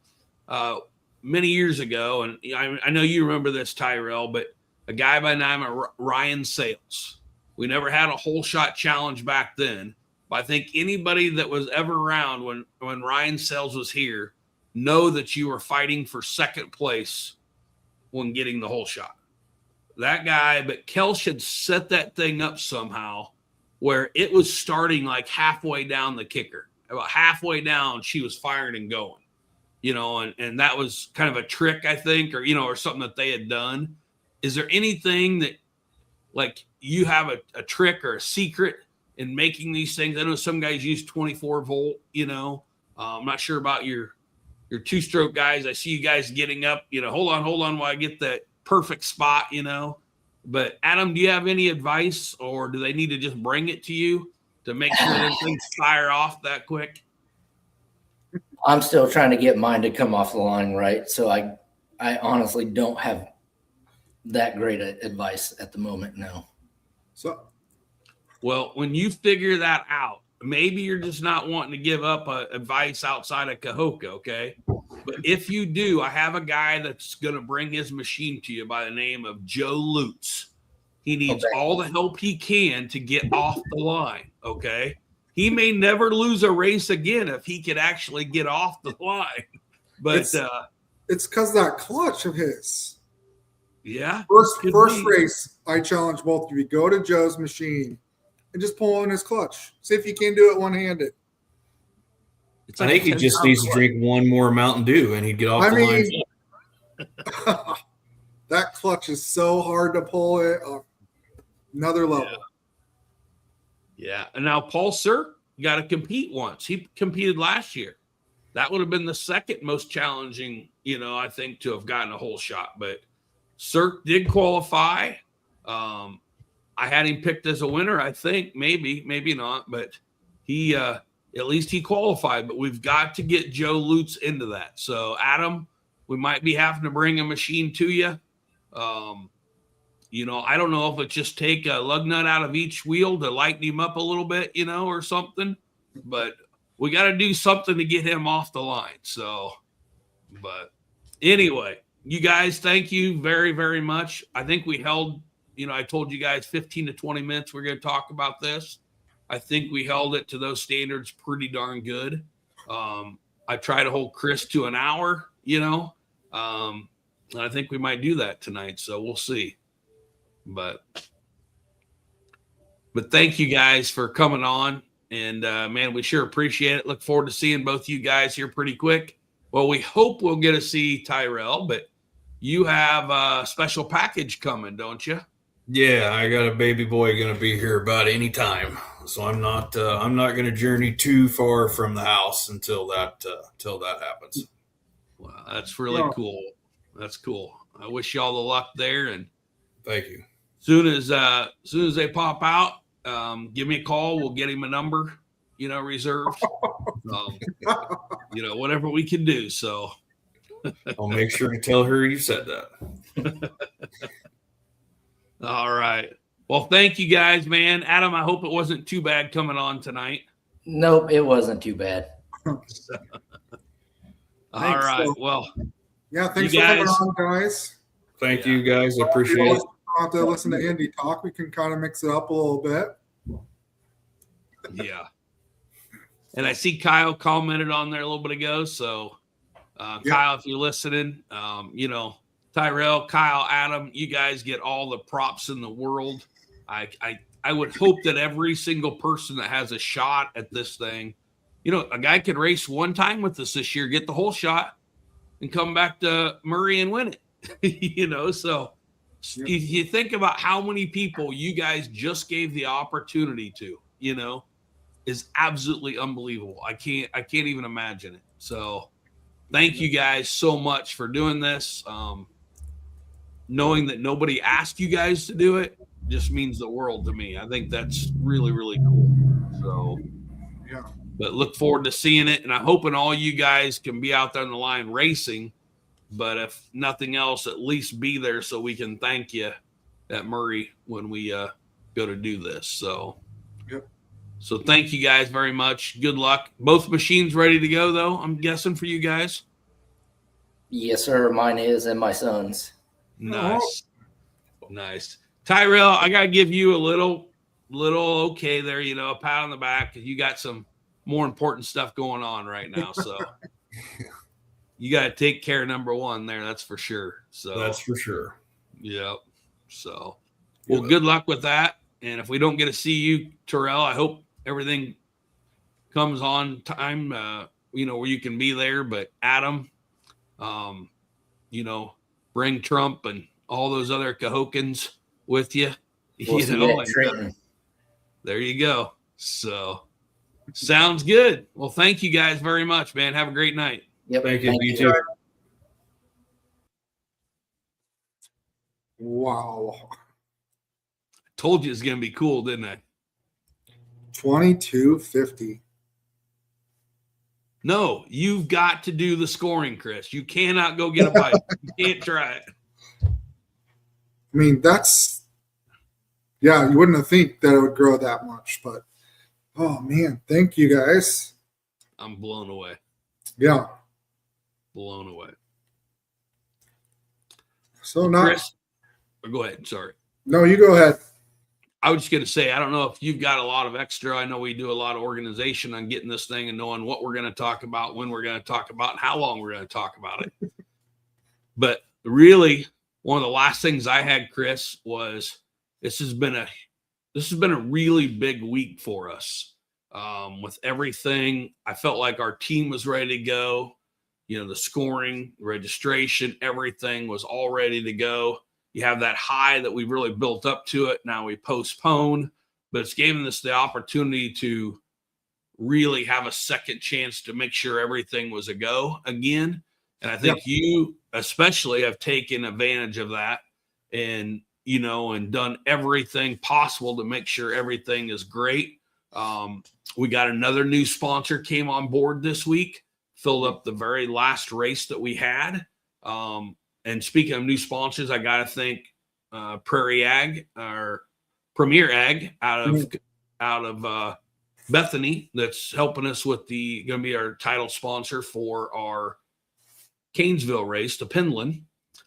many years ago. And I know you remember this, Tyrell, but a guy by the name of Ryan Sales. We never had a whole shot challenge back then, but I think anybody that was ever around when Ryan Sales was here know that you were fighting for second place when getting the whole shot. That guy, but Kelsch had set that thing up somehow where it was starting like halfway down the kicker. About halfway down, she was firing and going, and that was kind of a trick, I think, or something that they had done. Is there anything that, like, you have a trick or a secret in making these things? I know some guys use 24 volt, I'm not sure about your two-stroke guys. I see you guys getting up, hold on while I get that perfect spot, But Adam, do you have any advice, or do they need to just bring it to you to make sure that things fire off that quick? I'm still trying to get mine to come off the line right. So I honestly don't have that great advice at the moment. No. So Well, when you figure that out, maybe you're just not wanting to give up advice outside of Cahokia, okay? But if you do, I have a guy that's going to bring his machine to you by the name of Joe Lutz. He needs all the help he can to get off the line, okay? He may never lose a race again if he could actually get off the line. But it's because that clutch of his. Yeah. First race, I challenge both of you. Go to Joe's machine and just pull on his clutch. See if you can do it one-handed. I think he just needs to drink one more Mountain Dew and he'd get off the line. That clutch is so hard to pull it up. Another level. Yeah. And now Paul Sir got to compete once. He competed last year. That would have been the second most challenging, I think, to have gotten a whole shot. But Sir did qualify. I had him picked as a winner, I think. Maybe not. But he at least he qualified. But we've got to get Joe Lutz into that. So, Adam, we might be having to bring a machine to you. I don't know if it just take a lug nut out of each wheel to lighten him up a little bit, or something. But we got to do something to get him off the line. So, but anyway, you guys, thank you very, very much. I think we held, I told you guys 15 to 20 minutes. We're going to talk about this. I think we held it to those standards pretty darn good. I try to hold Chris to an hour, and I think we might do that tonight. So we'll see. But thank you guys for coming on. And, man, we sure appreciate it. Look forward to seeing both you guys here pretty quick. Well, we hope we'll get to see Tyrell, but you have a special package coming, don't you? Yeah, I got a baby boy going to be here about any time. So I'm not going to journey too far from the house until that happens. Wow, that's really cool. That's cool. I wish you all the luck there. And thank you. Soon as they pop out, give me a call. We'll get him a number, reserved. Whatever we can do. So I'll make sure to tell her you said that. All right. Well, thank you guys, man. Adam, I hope it wasn't too bad coming on tonight. Nope, it wasn't too bad. All right. Well, yeah, thanks for coming on, guys. Thank you, guys. I appreciate it. Have to listen to Indy talk. We can kind of mix it up a little bit. Yeah. And I see Kyle commented on there a little bit ago. So, Kyle, if you're listening, Tyrell, Kyle, Adam, you guys get all the props in the world. I would hope that every single person that has a shot at this thing, a guy could race one time with us this year, get the whole shot, and come back to Murray and win it. So you think about how many people you guys just gave the opportunity to, is absolutely unbelievable. I can't even imagine it. So thank you guys so much for doing this. Knowing that nobody asked you guys to do it just means the world to me. I think that's really, really cool. So, yeah. But look forward to seeing it. And I'm hoping all you guys can be out there on the line racing. But if nothing else, at least be there so we can thank you at Murray when we go to do this. So, yep. So thank you guys very much. Good luck. Both machines ready to go, though, I'm guessing, for you guys? Yes, sir. Mine is, and my son's. Nice. Nice. Tyrell, I got to give you a little okay there, a pat on the back, because you got some more important stuff going on right now. So you got to take care of number one there. That's for sure. So that's for sure. Yep. So, well, good luck with that. And if we don't get to see you, Tyrell, I hope everything comes on time, where you can be there. But Adam, bring Trump and all those other Cahokians with you. There you go. So sounds good. Well, thank you guys very much, man. Have a great night. Yep. Thank you. You too. Wow. Told you it's going to be cool, didn't I? 2250. No, you've got to do the scoring, Chris. You cannot go get a bike. You can't try it. I mean, that's yeah, you wouldn't have think that it would grow that much, but oh man, thank you guys. I'm blown away. Yeah. Blown away. So Chris, go ahead. Sorry. No, you go ahead. I was just going to say, I don't know if you've got a lot of extra. I know we do a lot of organization on getting this thing and knowing what we're going to talk about, when we're going to talk about, and how long we're going to talk about it. But really, one of the last things I had, Chris, was this has been a really big week for us. With everything, I felt like our team was ready to go. You know, the scoring, registration, everything was all ready to go. You have that high that we've really built up to it. Now we postpone, but it's given us the opportunity to really have a second chance to make sure everything was a go again. And I think you especially have taken advantage of that and, you know, and done everything possible to make sure everything is great. We got another new sponsor came on board this week, filled up the very last race that we had. And speaking of new sponsors, I got to thank Prairie Ag or Premier Ag out of Bethany that's helping us with going to be our title sponsor for our Canesville race to Penland.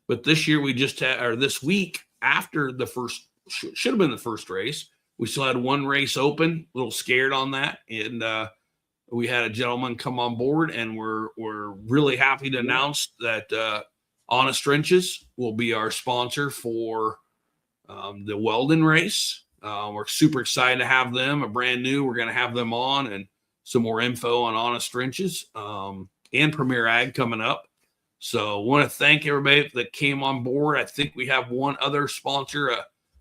But this year we just had, or this week after the first, should have been the first race, we still had one race open, a little scared on that. And we had a gentleman come on board, and we're really happy to announce that Honest Trenches will be our sponsor for the Weldon race. We're super excited to have them, a brand new. We're going to have them on, and some more info on Honest Trenches and Premier Ag coming up. So I want to thank everybody that came on board. I think we have one other sponsor,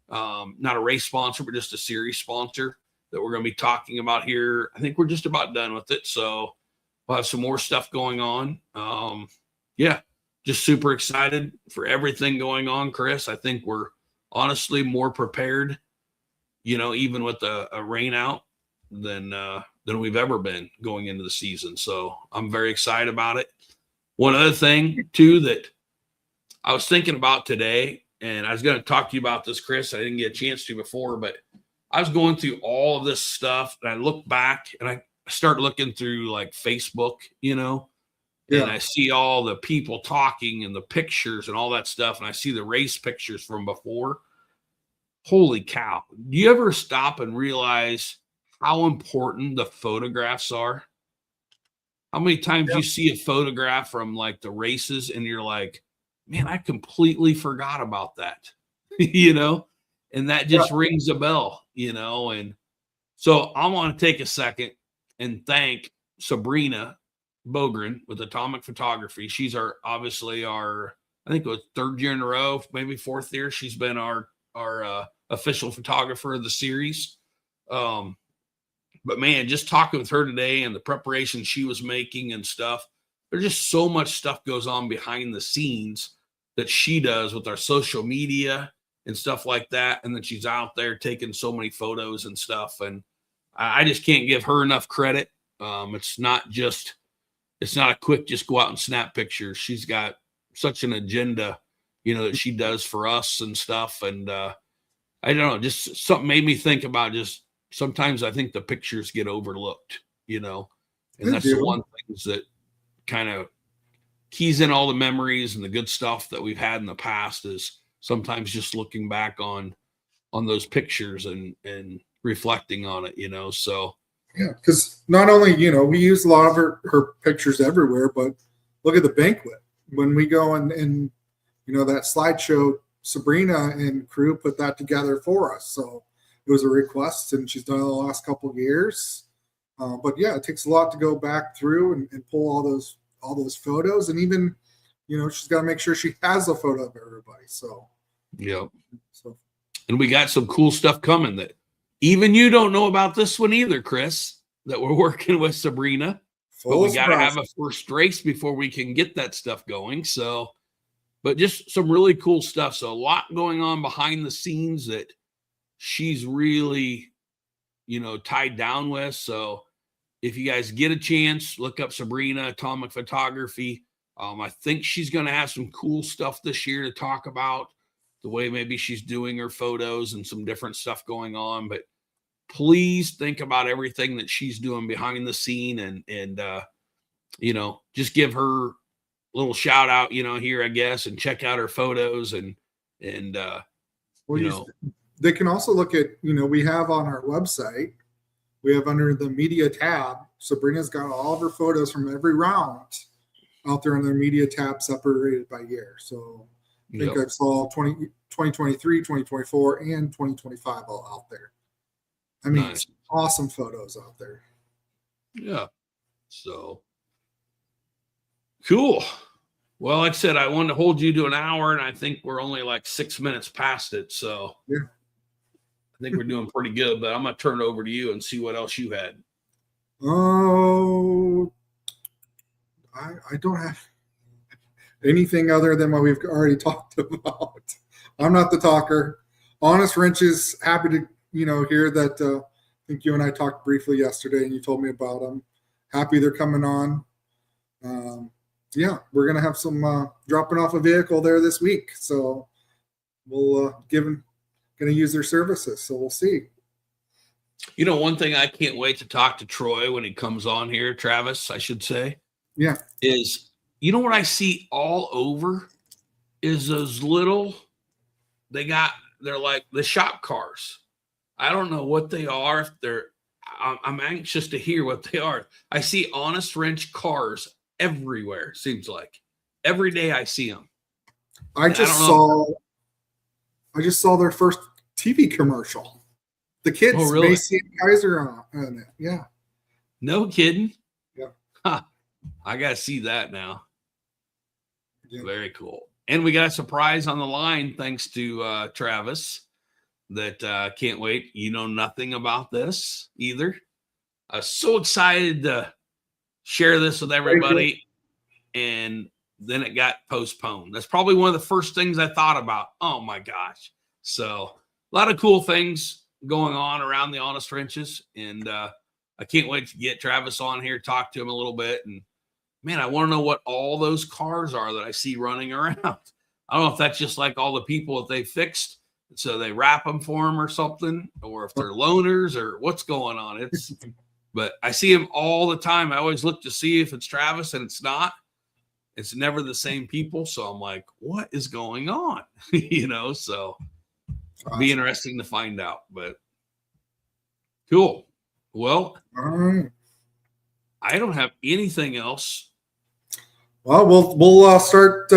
not a race sponsor, but just a series sponsor that we're going to be talking about here. I think we're just about done with it. So we'll have some more stuff going on. Just super excited for everything going on, Chris. I think we're honestly more prepared, you know, even with a rain out than we've ever been going into the season. So I'm very excited about it. One other thing too that I was thinking about today, and I was going to talk to you about this, Chris. I didn't get a chance to before, but I was going through all of this stuff, and I look back and I start looking through like Facebook, you know. Yeah. And I see all the people talking and the pictures and all that stuff. And I see the race pictures from before. Holy cow. Do you ever stop and realize how important the photographs are? How many times you see a photograph from like the races and you're like, man, I completely forgot about that, you know? And that just rings a bell, you know? And so I want to take a second and thank Sabrina Bogren with Atomic Photography. She's obviously our, I think it was third year in a row, maybe fourth year. She's been our official photographer of the series. But man, just talking with her today and the preparation she was making and stuff, there's just so much stuff goes on behind the scenes that she does with our social media and stuff like that. And then she's out there taking so many photos and stuff. And I just can't give her enough credit. It's not a quick, just go out and snap pictures. She's got such an agenda, you know, that she does for us and stuff. And I don't know, just something made me think about just sometimes I think the pictures get overlooked, you know, and that's the one thing that kind of keys in all the memories and the good stuff that we've had in the past is sometimes just looking back on those pictures and reflecting on it, you know, so. Yeah, because not only, you know, we use a lot of her pictures everywhere, but look at the banquet. When we go and you know, that slideshow, Sabrina and crew put that together for us. So it was a request, and she's done it the last couple of years. But yeah, it takes a lot to go back through and pull all those photos. And even, you know, she's got to make sure she has a photo of everybody. So, yeah. So, and we got some cool stuff coming that even you don't know about this one either, Chris, that we're working with Sabrina. But we got to have a first race before we can get that stuff going. So, but just some really cool stuff. So a lot going on behind the scenes that she's really, you know, tied down with. So if you guys get a chance, look up Sabrina Atomic Photography. I think she's going to have some cool stuff this year to talk about. the way maybe she's doing her photos and some different stuff going on. But please think about everything that she's doing behind the scene and just give her a little shout out, here, I guess, and check out her photos and they can also look at, we have on our website, we have under the media tab, Sabrina's got all of her photos from every round out there on their media tab separated by year. So I think I saw 2023, 2024, and 2025 all out there. I mean, nice. Awesome photos out there. Yeah. So cool. Well, like I said, I wanted to hold you to an hour, and I think we're only like 6 minutes past it. So yeah, I think we're doing pretty good, but I'm going to turn it over to you and see what else you had. Oh, I don't have anything other than what we've already talked about. I'm not the talker. Honest Wrenches, happy to, hear that. I think you and I talked briefly yesterday and you told me about them. Happy they're coming on. Yeah, we're going to have some dropping off a vehicle there this week. So we'll going to use their services. So we'll see. One thing I can't wait to talk to Troy when he comes on here, Travis, I should say. Yeah. Is, what I see all over is those little, they're like the shop cars. I don't know what they are. If I'm anxious to hear what they are. I see Honest Wrench cars everywhere. Seems like every day I see them. I just saw their first TV commercial. The kids, oh, really? Macy and Kaiser on it. Yeah. No kidding. Yeah. Huh. I got to see that now. Yeah. Very cool. And we got a surprise on the line thanks to Travis that can't wait. Nothing about this either. I was so excited to share this with everybody, and then it got postponed. That's probably one of the first things I thought about. Oh, my gosh. So a lot of cool things going on around the Honest Wrenches, and I can't wait to get Travis on here, talk to him a little bit, and man, I want to know what all those cars are that I see running around. I don't know if that's just like all the people that they fixed, so they wrap them for them or something, or if they're loaners or what's going on. But I see them all the time. I always look to see if it's Travis, and it's not. It's never the same people. So I'm like, what is going on? So Awesome. Be interesting to find out, but cool. Well, all right. I don't have anything else. Well, we'll start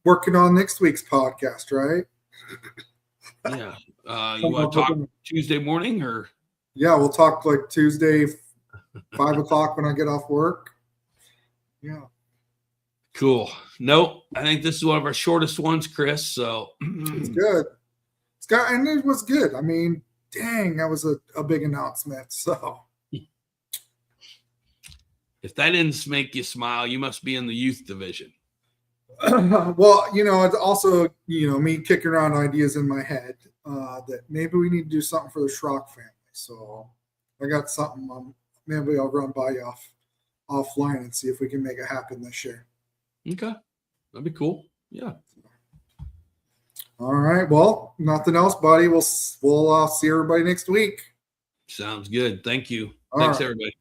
working on next week's podcast, right? Yeah. You want to talk Tuesday morning or? Yeah, we'll talk like Tuesday, 5 o'clock when I get off work. Yeah. Cool. Nope. I think this is one of our shortest ones, Chris. So it's good. And it was good. I mean, dang, that was a big announcement. So if that didn't make you smile, you must be in the youth division. Well, it's also, me kicking around ideas in my head that maybe we need to do something for the Schrock family. So I got something. Maybe I'll run by you offline and see if we can make it happen this year. Okay. That'd be cool. Yeah. All right. Well, nothing else, buddy. We'll see everybody next week. Sounds good. Thank you. All Thanks, right. everybody.